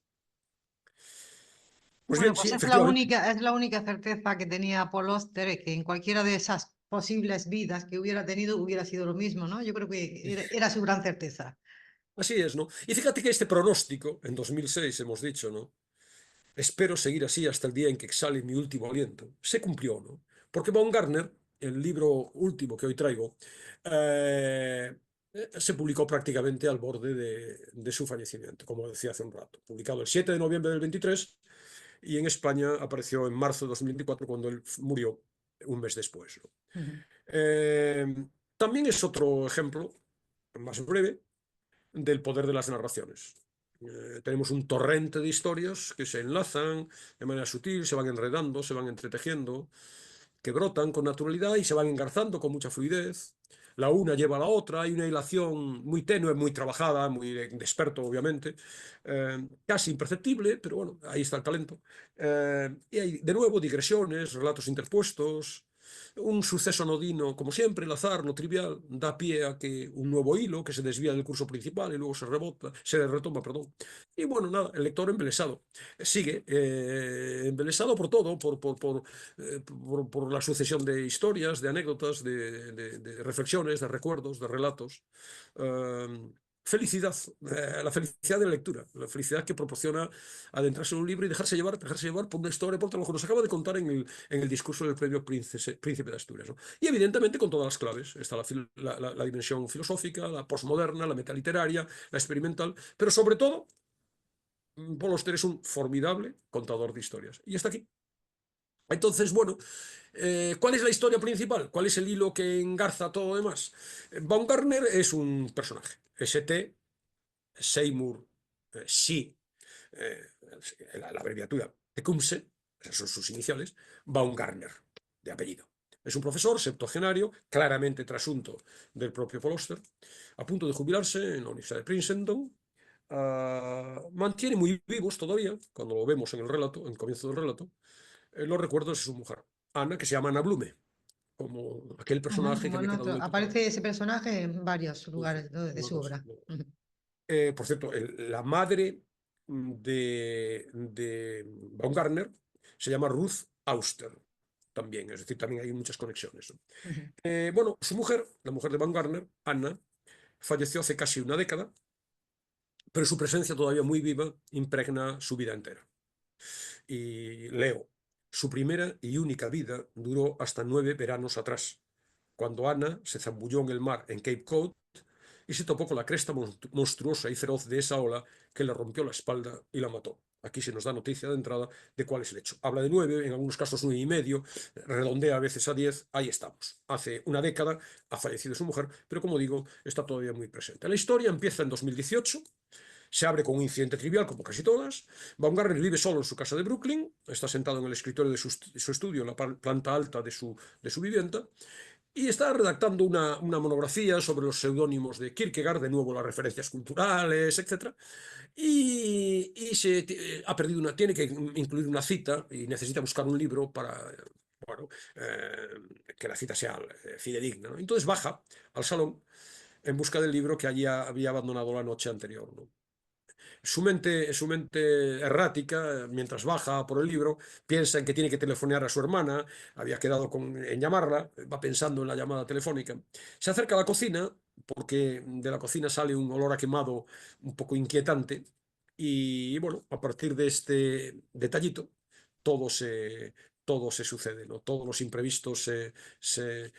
Pues Bueno, bien, pues sí, efectivamente. es la única certeza que tenía Paul Auster, que en cualquiera de esas posibles vidas que hubiera tenido hubiera sido lo mismo, ¿no? Yo creo que era su gran certeza. Así es, ¿no? Y fíjate que este pronóstico, en 2006 hemos dicho, ¿no? Espero seguir así hasta el día en que exhale mi último aliento. Se cumplió, ¿no? Porque Baumgartner, el libro último que hoy traigo, se publicó prácticamente al borde de su fallecimiento, como decía hace un rato. Publicado el 7 de noviembre del 23 y en España apareció en marzo de 2024 cuando él murió un mes después, ¿no? Ujú. Eh, También es otro ejemplo, más breve, del poder de las narraciones. Tenemos un torrente de historias que se enlazan de manera sutil, se van enredando, se van entretejiendo, que brotan con naturalidad y se van engarzando con mucha fluidez. La una lleva a la otra, hay una hilación muy tenue, muy trabajada, muy de experto, obviamente, casi imperceptible, pero bueno, ahí está el talento. Y hay, de nuevo, digresiones, relatos interpuestos, un suceso anodino, como siempre, el azar, lo trivial, da pie a que un nuevo hilo que se desvía del curso principal y luego se retoma, perdón. Y bueno, nada, el lector embelesado. Sigue embelesado por todo, por la sucesión de historias, de anécdotas, de reflexiones, de recuerdos, de relatos. Felicidad, la felicidad de la lectura, la felicidad que proporciona adentrarse en un libro y dejarse llevar por una historia, por lo que nos acaba de contar en el discurso del premio Príncipe de Asturias, ¿no? Y evidentemente con todas las claves. Está la dimensión filosófica, la posmoderna, la metaliteraria, la experimental, pero sobre todo, Paul Auster es un formidable contador de historias. Y está aquí. Entonces, bueno, ¿cuál es la historia principal? ¿Cuál es el hilo que engarza todo lo demás? Baumgartner es un personaje. St. Seymour She, la abreviatura Tecumseh, esas son sus iniciales, Baumgartner, de apellido. Es un profesor septuagenario, claramente trasunto del propio Paul Auster, a punto de jubilarse en la Universidad de Princeton. Mantiene muy vivos todavía, cuando lo vemos en el relato, en el comienzo del relato, los recuerdos de su mujer, Ana, que se llama Ana Blume, como aquel personaje que había quedado en el pasado. Aparece ese personaje en varios Sí, sí, lugares, ¿no?, de una su cosa. obra. Por cierto, la madre de Baumgartner se llama Ruth Auster también, es decir, también hay muchas conexiones, ¿no? Bueno, su mujer, la mujer de Baumgartner, Anna, falleció hace casi una década, pero su presencia todavía muy viva impregna su vida entera. Y leo, su primera y única vida duró hasta 9 veranos atrás, cuando Ana se zambulló en el mar en Cape Cod y se topó con la cresta monstruosa y feroz de esa ola que le rompió la espalda y la mató. Aquí se nos da noticia de entrada de cuál es el hecho. Habla de 9, en algunos casos 9,5, redondea a veces a 10, ahí estamos. Hace una década ha fallecido su mujer, pero como digo, está todavía muy presente. La historia empieza en 2018, se abre con un incidente trivial, como casi todas. Baumgartner vive solo en su casa de Brooklyn, está sentado en el escritorio de su estudio, en la planta alta de su vivienda, y está redactando una monografía sobre los seudónimos de Kierkegaard, de nuevo las referencias culturales, etc. Ha perdido tiene que incluir una cita y necesita buscar un libro para, bueno, que la cita sea fidedigna, ¿no? Entonces baja al salón en busca del libro que allí había abandonado la noche anterior, ¿no? Su mente errática, mientras baja por el libro, piensa en que tiene que telefonear a su hermana, había quedado en llamarla, va pensando en la llamada telefónica. Se acerca a la cocina, porque de la cocina sale un olor a quemado un poco inquietante, y bueno, a partir de este detallito, todo se, todo se sucede, ¿no? Todos los imprevistos se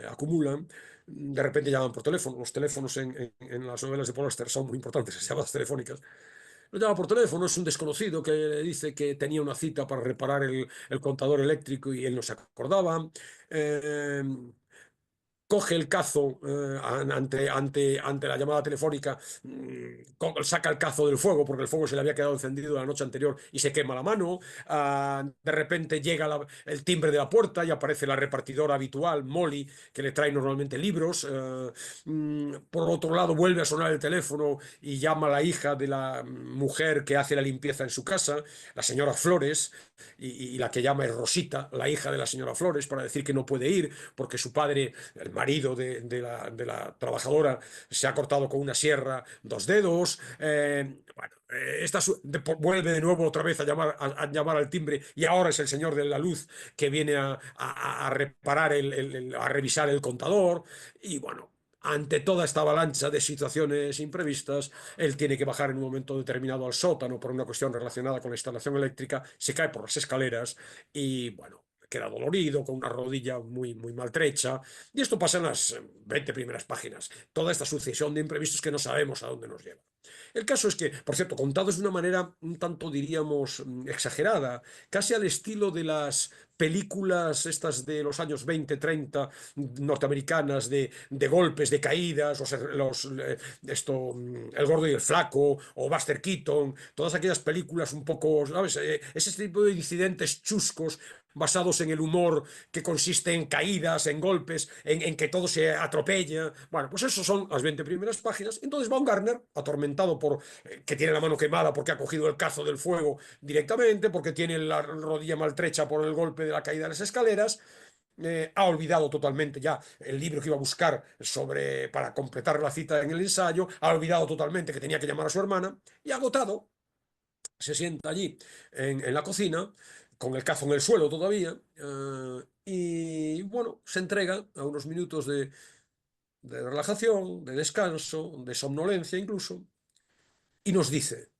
acumulan. De repente llaman por teléfono. Los teléfonos en las novelas de Paul Auster son muy importantes, las llamadas telefónicas. Lo llama por teléfono, es un desconocido que le dice que tenía una cita para reparar el contador eléctrico y él no se acordaba. Eh, Coge el cazo ante la llamada telefónica, saca el cazo del fuego porque el fuego se le había quedado encendido la noche anterior y se quema la mano. De repente llega el timbre de la puerta y aparece la repartidora habitual, Molly, que le trae normalmente libros. Por otro lado, vuelve a sonar el teléfono y llama a la hija de la mujer que hace la limpieza en su casa, la señora Flores, y la que llama es Rosita, la hija de la señora Flores, para decir que no puede ir porque su padre, el marido de la trabajadora, se ha cortado con una sierra 2 dedos. Bueno, vuelve de nuevo otra vez a llamar al timbre y ahora es el señor de la luz que viene a reparar, a revisar el contador. Y bueno, ante toda esta avalancha de situaciones imprevistas, él tiene que bajar en un momento determinado al sótano por una cuestión relacionada con la instalación eléctrica, se cae por las escaleras y, bueno, queda dolorido, con una rodilla muy, muy maltrecha. Y esto pasa en las 20 primeras páginas. Toda esta sucesión de imprevistos que no sabemos a dónde nos lleva. El caso es que, por cierto, contados de una manera un tanto, diríamos, exagerada, casi al estilo de las películas estas de los años 20, 30, norteamericanas, de golpes, de caídas, El gordo y el flaco, o Buster Keaton, todas aquellas películas un poco, ¿sabes? Ese tipo de incidentes chuscos basados en el humor que consiste en caídas, en golpes, en que todo se atropella. Bueno, pues eso son las 20 primeras páginas. Entonces Baumgartner, atormentado por que tiene la mano quemada porque ha cogido el cazo del fuego directamente, porque tiene la rodilla maltrecha por el golpe de la caída de las escaleras, ha olvidado totalmente ya el libro que iba a buscar para completar la cita en el ensayo, ha olvidado totalmente que tenía que llamar a su hermana, y agotado se sienta allí en la cocina, con el cazo en el suelo todavía, y bueno, se entrega a unos minutos de relajación, de descanso, de somnolencia incluso, y nos dice,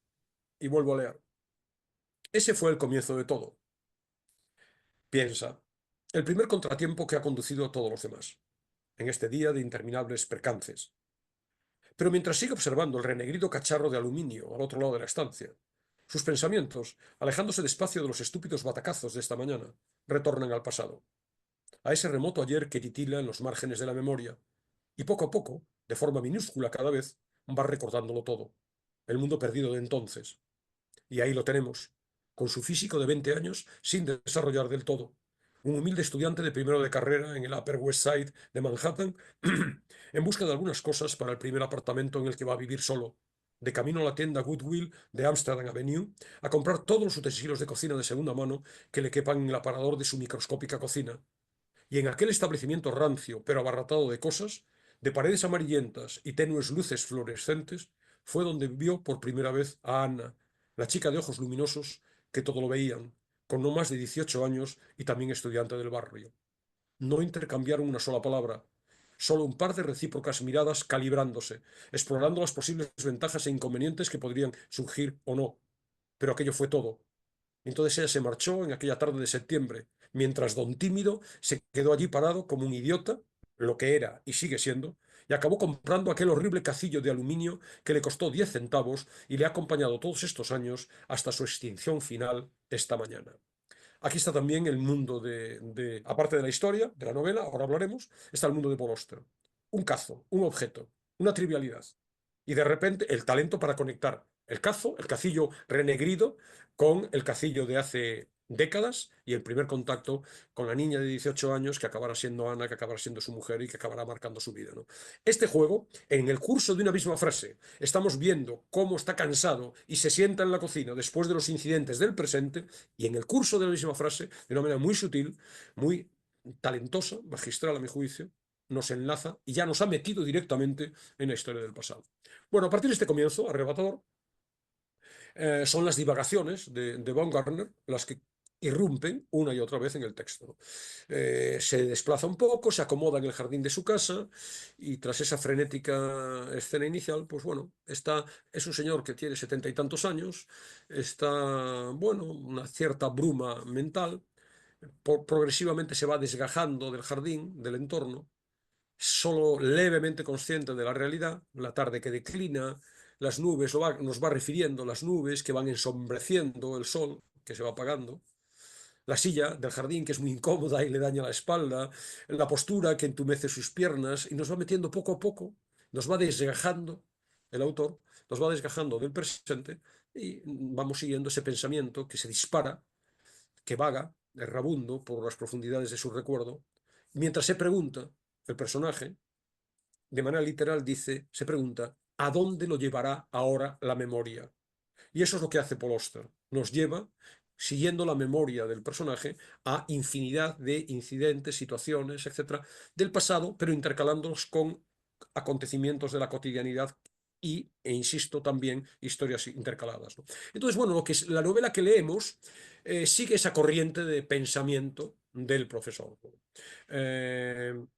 y vuelvo a leer, ese fue el comienzo de todo. Piensa, el primer contratiempo que ha conducido a todos los demás, en este día de interminables percances. Pero mientras sigue observando el renegrido cacharro de aluminio al otro lado de la estancia, sus pensamientos, alejándose despacio de los estúpidos batacazos de esta mañana, retornan al pasado, a ese remoto ayer que titila en los márgenes de la memoria, y poco a poco, de forma minúscula cada vez, va recordándolo todo, el mundo perdido de entonces. Y ahí lo tenemos, con su físico de 20 años sin desarrollar del todo, un humilde estudiante de primero de carrera en el Upper West Side de Manhattan, en busca de algunas cosas para el primer apartamento en el que va a vivir solo, de camino a la tienda Goodwill de Amsterdam Avenue, a comprar todos los utensilios de cocina de segunda mano que le quepan en el aparador de su microscópica cocina. Y en aquel establecimiento rancio, pero abarrotado de cosas, de paredes amarillentas y tenues luces fluorescentes, fue donde vio por primera vez a Anna, la chica de ojos luminosos que todo lo veían, con no más de 18 años y también estudiante del barrio. No intercambiaron una sola palabra, solo un par de recíprocas miradas calibrándose, explorando las posibles ventajas e inconvenientes que podrían surgir o no. Pero aquello fue todo. Entonces ella se marchó en aquella tarde de septiembre, mientras don Tímido se quedó allí parado como un idiota, lo que era y sigue siendo, y acabó comprando aquel horrible cacillo de aluminio que le costó 10 centavos y le ha acompañado todos estos años hasta su extinción final esta mañana. Aquí está también el mundo aparte de la historia, de la novela, ahora hablaremos, está el mundo de Paul Auster. Un cazo, un objeto, una trivialidad. Y de repente el talento para conectar el cazo, el cacillo renegrido, con el cacillo de hace décadas y el primer contacto con la niña de 18 años que acabará siendo Ana, que acabará siendo su mujer y que acabará marcando su vida, ¿no? Este juego, en el curso de una misma frase, estamos viendo cómo está cansado y se sienta en la cocina después de los incidentes del presente, y en el curso de la misma frase, de una manera muy sutil, muy talentosa, magistral a mi juicio, nos enlaza y ya nos ha metido directamente en la historia del pasado. Bueno, a partir de este comienzo arrebatador, son las divagaciones de Baumgartner las que irrumpen una y otra vez en el texto. Se desplaza un poco, se acomoda en el jardín de su casa y tras esa frenética escena inicial, pues bueno, es un señor que tiene 70 y tantos años, está, bueno, una cierta bruma mental, progresivamente se va desgajando del jardín, del entorno, solo levemente consciente de la realidad, la tarde que declina, las nubes, nos va refiriendo las nubes que van ensombreciendo el sol, que se va apagando, la silla del jardín que es muy incómoda y le daña la espalda, la postura que entumece sus piernas y nos va metiendo poco a poco, nos va desgajando, el autor nos va desgajando del presente y vamos siguiendo ese pensamiento que se dispara, que vaga, errabundo por las profundidades de su recuerdo, mientras se pregunta, el personaje, de manera literal dice, se pregunta, ¿a dónde lo llevará ahora la memoria? Y eso es lo que hace Paul Auster. Nos lleva, siguiendo la memoria del personaje, a infinidad de incidentes, situaciones, etcétera, del pasado, pero intercalándolos con acontecimientos de la cotidianidad e insisto, también historias intercaladas, ¿no? Entonces, bueno, la novela que leemos sigue esa corriente de pensamiento del profesor,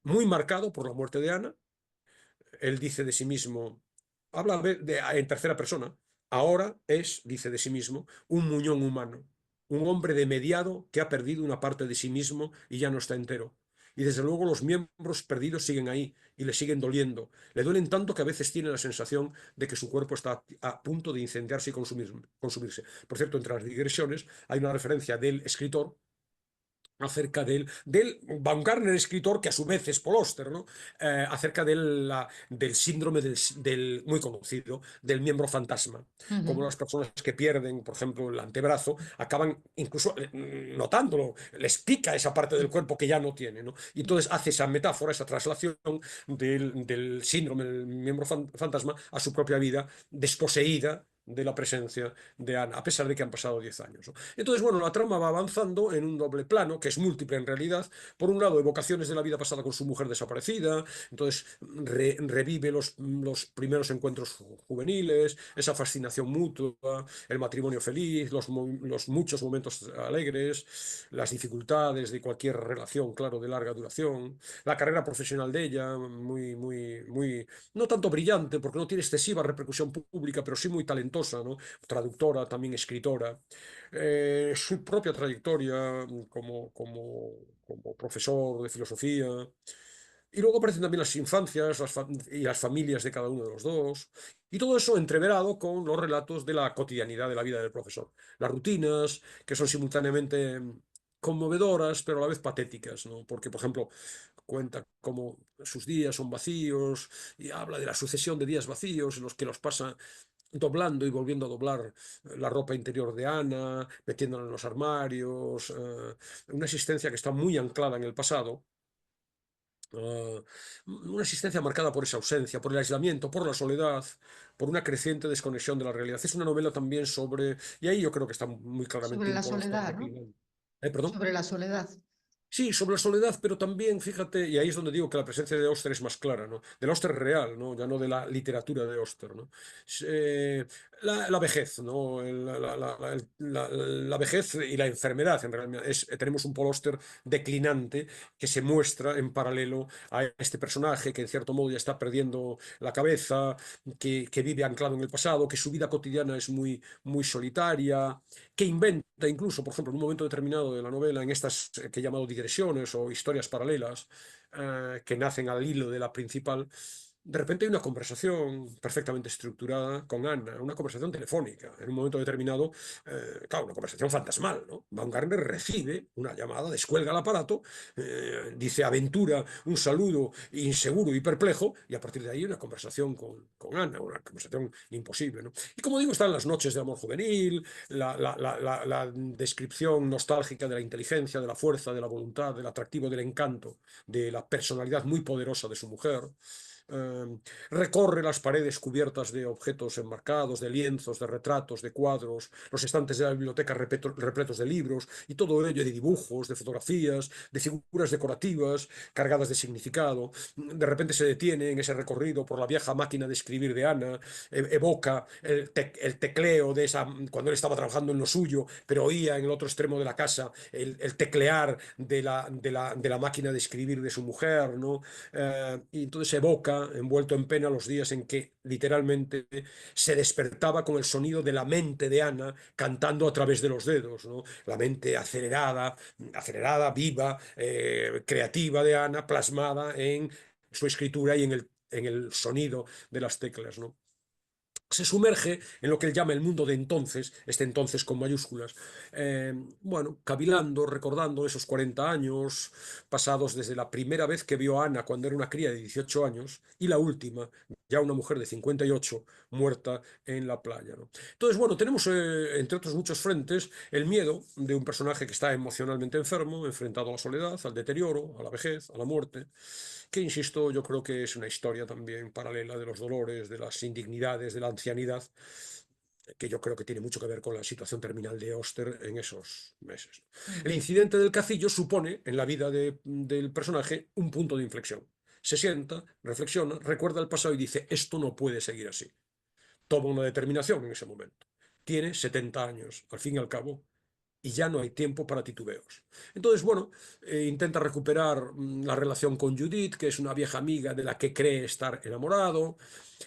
muy marcado por la muerte de Ana. Él dice de sí mismo, habla en tercera persona, ahora es, dice de sí mismo, un muñón humano, un hombre de mediado que ha perdido una parte de sí mismo y ya no está entero. Y desde luego los miembros perdidos siguen ahí y le siguen doliendo. Le duelen tanto que a veces tiene la sensación de que su cuerpo está a punto de incendiarse y consumirse. Por cierto, entre las digresiones hay una referencia del escritor acerca del Baumgartner, escritor, que a su vez es Paul Auster, ¿no? Acerca del síndrome muy conocido del miembro fantasma. Como las personas que pierden, por ejemplo, el antebrazo, acaban incluso notándolo, les pica esa parte del cuerpo que ya no tiene, ¿no? Y entonces hace esa metáfora, esa traslación del síndrome del miembro fantasma a su propia vida desposeída de la presencia de Ana, a pesar de que han pasado 10 años, ¿no? Entonces, bueno, la trama va avanzando en un doble plano, que es múltiple en realidad. Por un lado, evocaciones de la vida pasada con su mujer desaparecida, entonces revive los primeros encuentros juveniles, esa fascinación mutua, el matrimonio feliz, los muchos momentos alegres, las dificultades de cualquier relación, claro, de larga duración, la carrera profesional de ella, muy, no tanto brillante, porque no tiene excesiva repercusión pública, pero sí muy talentosa, ¿no? Traductora, también escritora. Su propia trayectoria como profesor de filosofía. Y luego aparecen también las infancias y las familias de cada uno de los dos. Y todo eso entreverado con los relatos de la cotidianidad de la vida del profesor. Las rutinas, que son simultáneamente conmovedoras, pero a la vez patéticas, ¿no? Porque, por ejemplo, cuenta cómo sus días son vacíos y habla de la sucesión de días vacíos en los que los pasa doblando y volviendo a doblar la ropa interior de Ana, metiéndola en los armarios, una existencia que está muy anclada en el pasado. Una existencia marcada por esa ausencia, por el aislamiento, por la soledad, por una creciente desconexión de la realidad. Es una novela también sobre, y ahí yo creo que está muy claramente Sobre la impuesta, soledad, ¿no? declinando. ¿Perdón? Sobre la soledad. Sí, sobre la soledad, pero también, fíjate, y ahí es donde digo que la presencia de Auster es más clara, ¿no? Del Auster real, ¿no? Ya no de la literatura de Auster, ¿no? Eh, la vejez, ¿no? La vejez y la enfermedad, en realidad. Tenemos un Paul Auster declinante que se muestra en paralelo a este personaje que en cierto modo ya está perdiendo la cabeza, que vive anclado en el pasado, que su vida cotidiana es muy solitaria, que inventa incluso, por ejemplo, en un momento determinado de la novela, en estas que he llamado digresiones o historias paralelas, que nacen al hilo de la principal, de repente hay una conversación perfectamente estructurada con Anna, una conversación telefónica, en un momento determinado, claro, una conversación fantasmal, ¿no? Baumgartner recibe una llamada, descuelga el aparato, dice aventura, un saludo inseguro y perplejo, y a partir de ahí una conversación con Anna, una conversación imposible, ¿no? Y como digo, están las noches de amor juvenil, la descripción nostálgica de la inteligencia, de la fuerza, de la voluntad, del atractivo, del encanto, de la personalidad muy poderosa de su mujer. Recorre las paredes cubiertas de objetos enmarcados, de lienzos, de retratos, de cuadros, los estantes de la biblioteca repletos de libros, y todo ello de dibujos, de fotografías, de figuras decorativas cargadas de significado. De repente se detiene en ese recorrido por la vieja máquina de escribir de Ana, evoca el tecleo de esa, cuando él estaba trabajando en lo suyo, pero oía en el otro extremo de la casa el teclear de la máquina de escribir de su mujer, ¿no? Y entonces evoca, envuelto en pena, los días en que literalmente se despertaba con el sonido de la mente de Ana cantando a través de los dedos, ¿no? La mente acelerada, viva, creativa de Ana, plasmada en su escritura y en el sonido de las teclas, ¿no? Se sumerge en lo que él llama el mundo de entonces, este entonces con mayúsculas, bueno, cavilando, recordando esos 40 años pasados desde la primera vez que vio a Ana cuando era una cría de 18 años y la última, ya una mujer de 58, muerta en la playa, ¿no? Entonces, bueno, tenemos, entre otros muchos frentes, el miedo de un personaje que está emocionalmente enfermo, enfrentado a la soledad, al deterioro, a la vejez, a la muerte, que insisto, yo creo que es una historia también paralela de los dolores, de las indignidades, de la ancianidad, que yo creo que tiene mucho que ver con la situación terminal de Oster en esos meses. El incidente del Cacillo supone en la vida del personaje un punto de inflexión. Se sienta, reflexiona, recuerda el pasado y dice, esto no puede seguir así. Toma una determinación en ese momento. Tiene 70 años, al fin y al cabo, y ya no hay tiempo para titubeos. Entonces, bueno, intenta recuperar la relación con Judith, que es una vieja amiga de la que cree estar enamorado.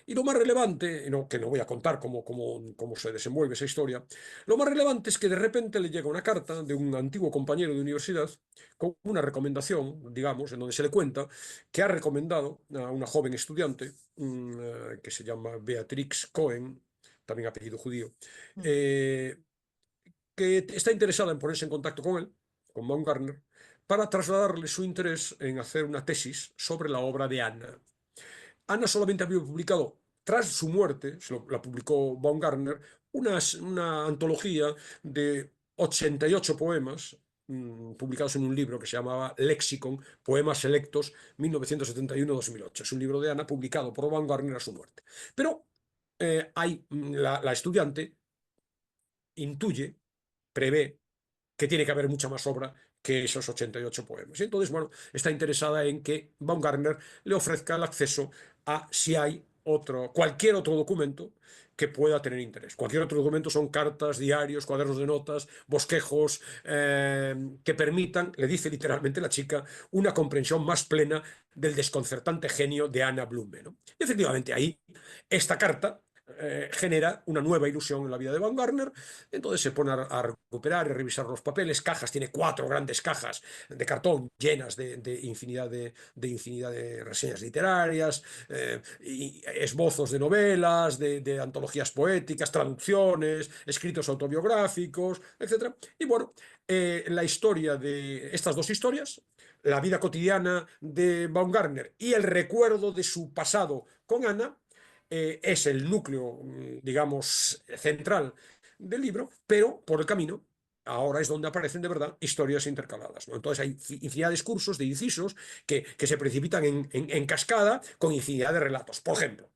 Y lo más relevante, que no voy a contar cómo se desenvuelve esa historia, lo más relevante es que de repente le llega una carta de un antiguo compañero de universidad con una recomendación, digamos, en donde se le cuenta que ha recomendado a una joven estudiante que se llama Beatrix Cohen, también apellido judío, Mm. eh, que está interesada en ponerse en contacto con él, con Baumgartner, para trasladarle su interés en hacer una tesis sobre la obra de Anna. Anna solamente había publicado, tras su muerte, la publicó Baumgartner, una antología de 88 poemas publicados en un libro que se llamaba Lexicon, Poemas Selectos, 1971-2008. Es un libro de Anna publicado por Baumgartner a su muerte. Pero la estudiante intuye, prevé que tiene que haber mucha más obra que esos 88 poemas. Y entonces, bueno, está interesada en que Baumgartner le ofrezca el acceso a si hay cualquier otro documento que pueda tener interés. Cualquier otro documento son cartas, diarios, cuadernos de notas, bosquejos, que permitan, le dice literalmente la chica, una comprensión más plena del desconcertante genio de Anna Blume, ¿no? Y efectivamente ahí, esta carta genera una nueva ilusión en la vida de Baumgartner. Entonces se pone a recuperar y revisar los papeles, cajas, tiene 4 grandes cajas de cartón llenas de infinidad de reseñas literarias, y esbozos de novelas, de antologías poéticas, traducciones, escritos autobiográficos, etc. Y bueno, la historia de estas dos historias, la vida cotidiana de Baumgartner y el recuerdo de su pasado con Anna, es el núcleo, digamos, central del libro, pero por el camino ahora es donde aparecen de verdad historias intercaladas, ¿no? Entonces hay infinidad de discursos, de incisos que se precipitan en cascada con infinidad de relatos. Por ejemplo,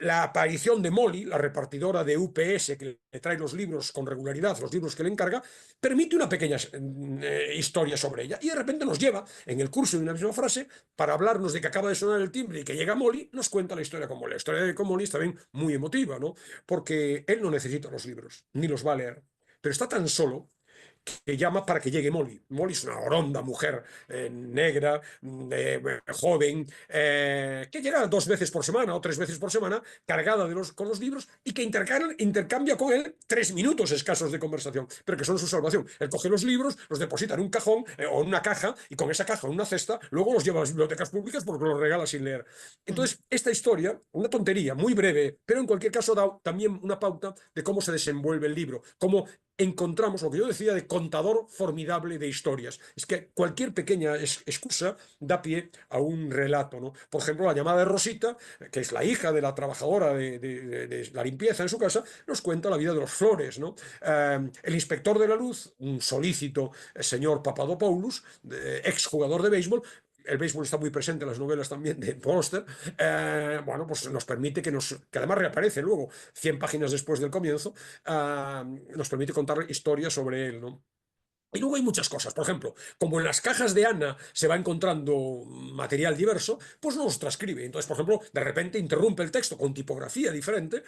la aparición de Molly, la repartidora de UPS que le trae los libros con regularidad, los libros que le encarga, permite una pequeña historia sobre ella. Y de repente nos lleva, en el curso de una misma frase, para hablarnos de que acaba de sonar el timbre y que llega Molly, nos cuenta la historia con Molly. La historia de Molly está bien muy emotiva, ¿no? Porque él no necesita los libros, ni los va a leer, pero está tan solo que llama para que llegue Molly. Molly es una oronda mujer negra, joven, que llega 2 veces por semana o 3 veces por semana, cargada con los libros y que intercambia con él 3 minutos escasos de conversación, pero que son su salvación. Él coge los libros, los deposita en un cajón o en una caja y con esa caja en una cesta luego los lleva a las bibliotecas públicas porque los regala sin leer. Entonces, esta historia, una tontería muy breve, pero en cualquier caso da también una pauta de cómo se desenvuelve el libro, cómo encontramos lo que yo decía de contador formidable de historias. Es que cualquier pequeña excusa da pie a un relato, ¿no? Por ejemplo, la llamada de Rosita, que es la hija de la trabajadora de la limpieza en su casa, nos cuenta la vida de los Flores, ¿no? El inspector de la luz, un solícito señor Papadopoulos, exjugador de béisbol. El béisbol está muy presente en las novelas también de Foster. Bueno, pues nos permite que además reaparece luego, 100 páginas después del comienzo, nos permite contar historias sobre él, ¿no? Y luego hay muchas cosas. Por ejemplo, como en las cajas de Anna se va encontrando material diverso, pues no los transcribe. Entonces, por ejemplo, de repente interrumpe el texto con tipografía diferente.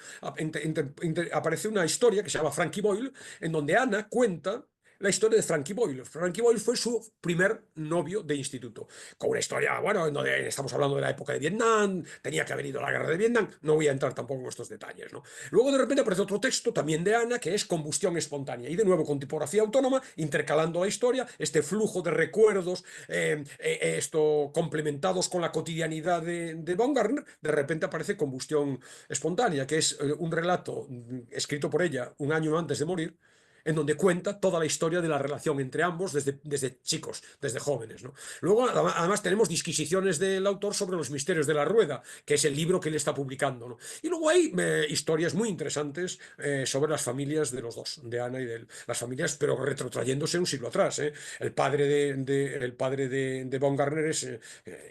Aparece una historia que se llama Frankie Boyle, en donde Anna cuenta la historia de Frankie Boyle. Frankie Boyle fue su primer novio de instituto. Con una historia, bueno, en donde estamos hablando de la época de Vietnam, tenía que haber ido a la guerra de Vietnam. No voy a entrar tampoco en estos detalles, ¿no? Luego de repente aparece otro texto también de Anna que es Combustión espontánea y de nuevo con tipografía autónoma, intercalando la historia, este flujo de recuerdos, esto complementados con la cotidianidad de Baumgartner. De repente aparece Combustión espontánea, que es un relato escrito por ella un año antes de morir, en donde cuenta toda la historia de la relación entre ambos desde chicos, desde jóvenes, ¿no? Luego, además, tenemos disquisiciones del autor sobre los misterios de la rueda, que es el libro que él está publicando, ¿no? Y luego hay historias muy interesantes sobre las familias de los dos, de Ana y de él. Las familias, pero retrotrayéndose un siglo atrás, ¿eh? El padre de Baumgartner es,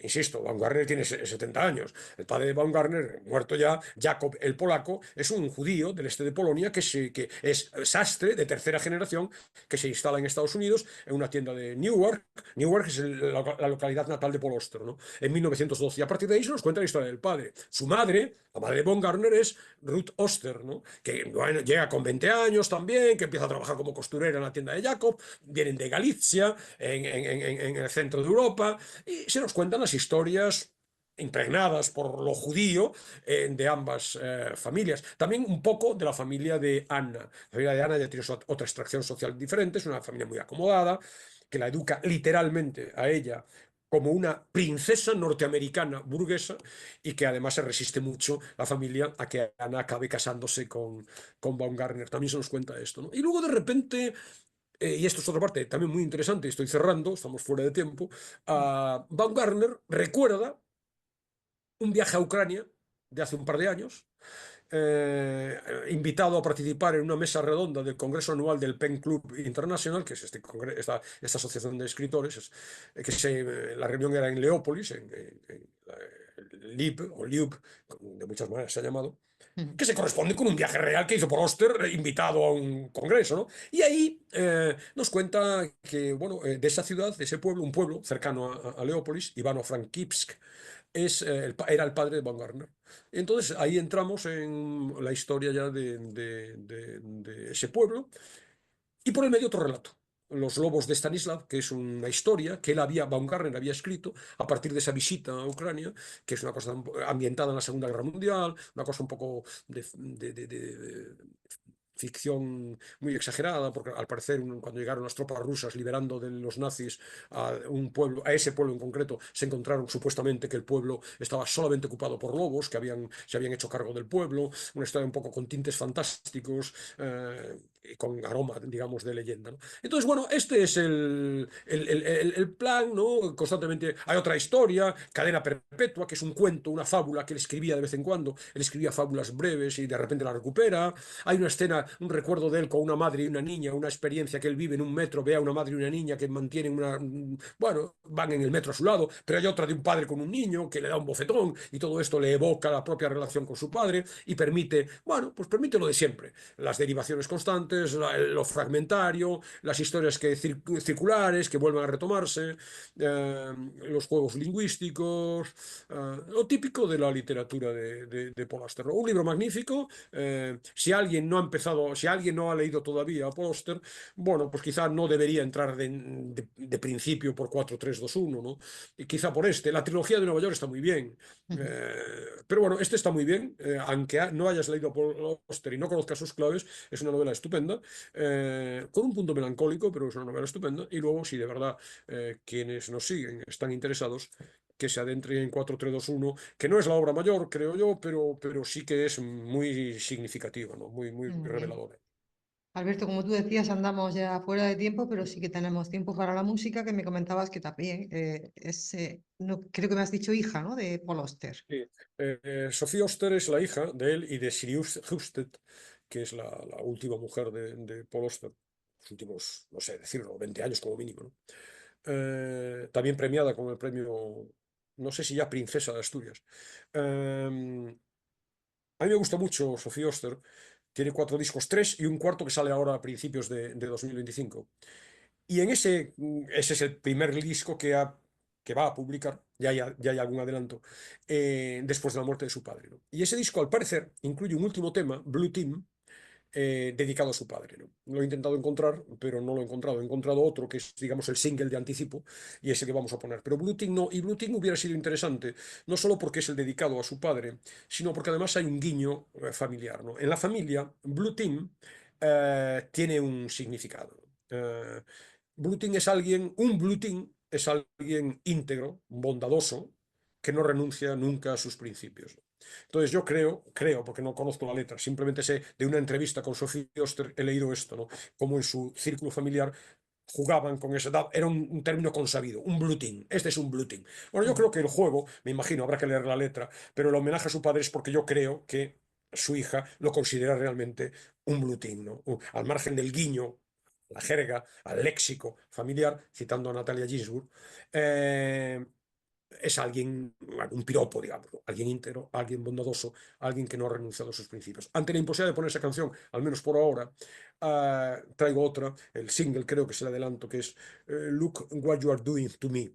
insisto, Baumgartner tiene 70 años. El padre de Baumgartner, muerto ya, Jacob el polaco, es un judío del este de Polonia que es sastre de tercer tercera generación que se instala en Estados Unidos en una tienda de Newark. Newark es la localidad natal de Paul Auster, ¿no? En 1912. Y a partir de ahí se nos cuenta la historia del padre. Su madre, la madre de Von Garner, es Ruth Oster, ¿no? Que bueno, llega con 20 años también, que empieza a trabajar como costurera en la tienda de Jacob. Vienen de Galicia, en el centro de Europa, y se nos cuentan las historias impregnadas por lo judío de ambas familias. También un poco de la familia de Anna. La familia de Anna ya tiene otra extracción social diferente, es una familia muy acomodada, que la educa literalmente a ella como una princesa norteamericana burguesa y que además se resiste mucho la familia a que Anna acabe casándose con Baumgartner. También se nos cuenta esto, ¿no? Y luego de repente y esto es otra parte también muy interesante, estoy cerrando, estamos fuera de tiempo, Baumgartner recuerda un viaje a Ucrania de hace un par de años, invitado a participar en una mesa redonda del Congreso Anual del Pen Club International, que es esta asociación de escritores, la reunión era en Leópolis, en Lib, o Liub, de muchas maneras se ha llamado, que se corresponde con un viaje real que hizo por Oster, invitado a un congreso, ¿no? Y ahí nos cuenta que, bueno, de esa ciudad, de ese pueblo, un pueblo cercano a Leópolis, Ivano-Frankivsk, era el padre de Baumgartner. Entonces ahí entramos en la historia ya de ese pueblo y por el medio otro relato. Los lobos de Stanislav, que es una historia que Baumgartner había escrito a partir de esa visita a Ucrania, que es una cosa ambientada en la Segunda Guerra Mundial, una cosa un poco de ficción muy exagerada, porque al parecer cuando llegaron las tropas rusas liberando de los nazis a un pueblo, a ese pueblo en concreto, se encontraron supuestamente que el pueblo estaba solamente ocupado por lobos, que se habían hecho cargo del pueblo, una historia un poco con tintes fantásticos, con aroma, digamos, de leyenda, ¿no? Entonces, bueno, este es el plan, ¿no? Constantemente hay otra historia, Cadena Perpetua, que es un cuento, una fábula que él escribía de vez en cuando, él escribía fábulas breves y de repente la recupera. Hay una escena, un recuerdo de él con una madre y una niña, una experiencia que él vive en un metro, ve a una madre y una niña que mantienen bueno, van en el metro a su lado, pero hay otra de un padre con un niño que le da un bofetón y todo esto le evoca la propia relación con su padre y permite, bueno, pues permite lo de siempre, las derivaciones constantes, lo fragmentario, las historias circulares que vuelven a retomarse, los juegos lingüísticos, lo típico de la literatura de Paul Auster. Un libro magnífico. Si alguien no ha empezado, si alguien no ha leído todavía a Paul Auster, bueno, pues quizá no debería entrar de principio por 4321, ¿no? Y quizá por este. La trilogía de Nueva York está muy bien. Pero bueno, este está muy bien. Aunque no hayas leído a Paul Auster y no conozcas sus claves, es una novela estupenda, con un punto melancólico, pero es una novela estupenda. Y luego, si de verdad quienes nos siguen están interesados, que se adentre en 4321, que no es la obra mayor, creo yo, pero sí que es muy significativa, ¿no? Muy Muy bien. reveladora. Alberto, como tú decías, andamos ya fuera de tiempo, pero sí que tenemos tiempo para la música, que me comentabas que también no, creo que me has dicho hija, ¿no? De Paul Auster. Sí. Sophie Oster es la hija de él y de Sirius Husted, que es la última mujer de Paul Auster, los últimos, no sé decirlo, 20 años como mínimo, ¿no? También premiada con el premio, no sé si ya Princesa de Asturias. A mí me gusta mucho Sophie Oster, tiene 4 discos, 3 y un cuarto que sale ahora a principios de 2025. Y ese es el primer disco que va a publicar, ya hay algún adelanto, después de la muerte de su padre, ¿no? Y ese disco, al parecer, incluye un último tema, Blue Team, dedicado a su padre, ¿no? Lo he intentado encontrar, pero no lo he encontrado. He encontrado otro que es, digamos, el single de anticipo y ese que vamos a poner. Pero Blue Team no. Y Blue Team hubiera sido interesante, no solo porque es el dedicado a su padre, sino porque además hay un guiño familiar, ¿no? En la familia, Blue Team tiene un significado. Eh, un Blue Team es alguien íntegro, bondadoso, que no renuncia nunca a sus principios. Entonces yo creo, porque no conozco la letra, simplemente sé de una entrevista con Sophie Oster, he leído esto, ¿no? Como en su círculo familiar jugaban con esa edad, era un término consabido, un blue team, este es un blue team. Bueno, yo creo que el juego, me imagino, habrá que leer la letra, pero el homenaje a su padre es porque yo creo que su hija lo considera realmente un blue team, ¿no? Al margen del guiño, la jerga, al léxico familiar, citando a Natalia Ginsburg, es alguien, un piropo, digamos, ¿no? Alguien íntegro, alguien bondadoso, alguien que no ha renunciado a sus principios. Ante la imposibilidad de poner esa canción, al menos por ahora, traigo otra, el single creo que es el adelanto, que es Look What You Are Doing to Me.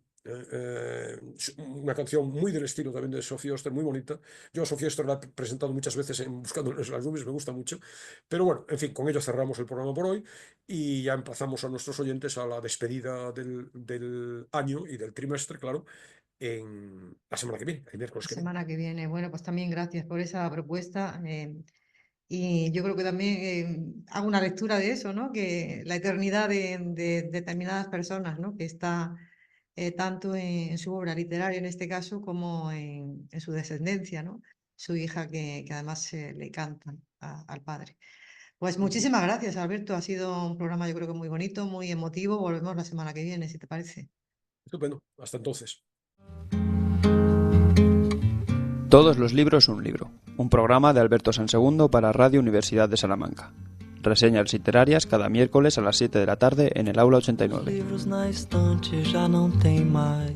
Una canción muy del estilo también de Sophie Oster, muy bonita. Yo a Sophie Oster la he presentado muchas veces en Buscando las Nubes, me gusta mucho. Pero bueno, en fin, con ello cerramos el programa por hoy y ya empezamos a nuestros oyentes a la despedida del año y del trimestre, claro, en la semana que viene, el miércoles La que viene. semana que viene. Bueno, pues también gracias por esa propuesta. Y yo creo que también hago una lectura de eso, ¿no? Que la eternidad de determinadas personas, ¿no? Que está tanto en su obra literaria, en este caso, como en su descendencia, ¿no? Su hija que además le canta al padre. Pues muchísimas gracias, Alberto. Ha sido un programa yo creo que muy bonito, muy emotivo. Volvemos la semana que viene, si te parece. Estupendo. Hasta entonces. Todos los libros un libro. Un programa de Alberto Sansegundo para Radio Universidad de Salamanca. Reseñas literarias cada miércoles a las 7 de la tarde en el aula 89. Livros na estante já não tem mais.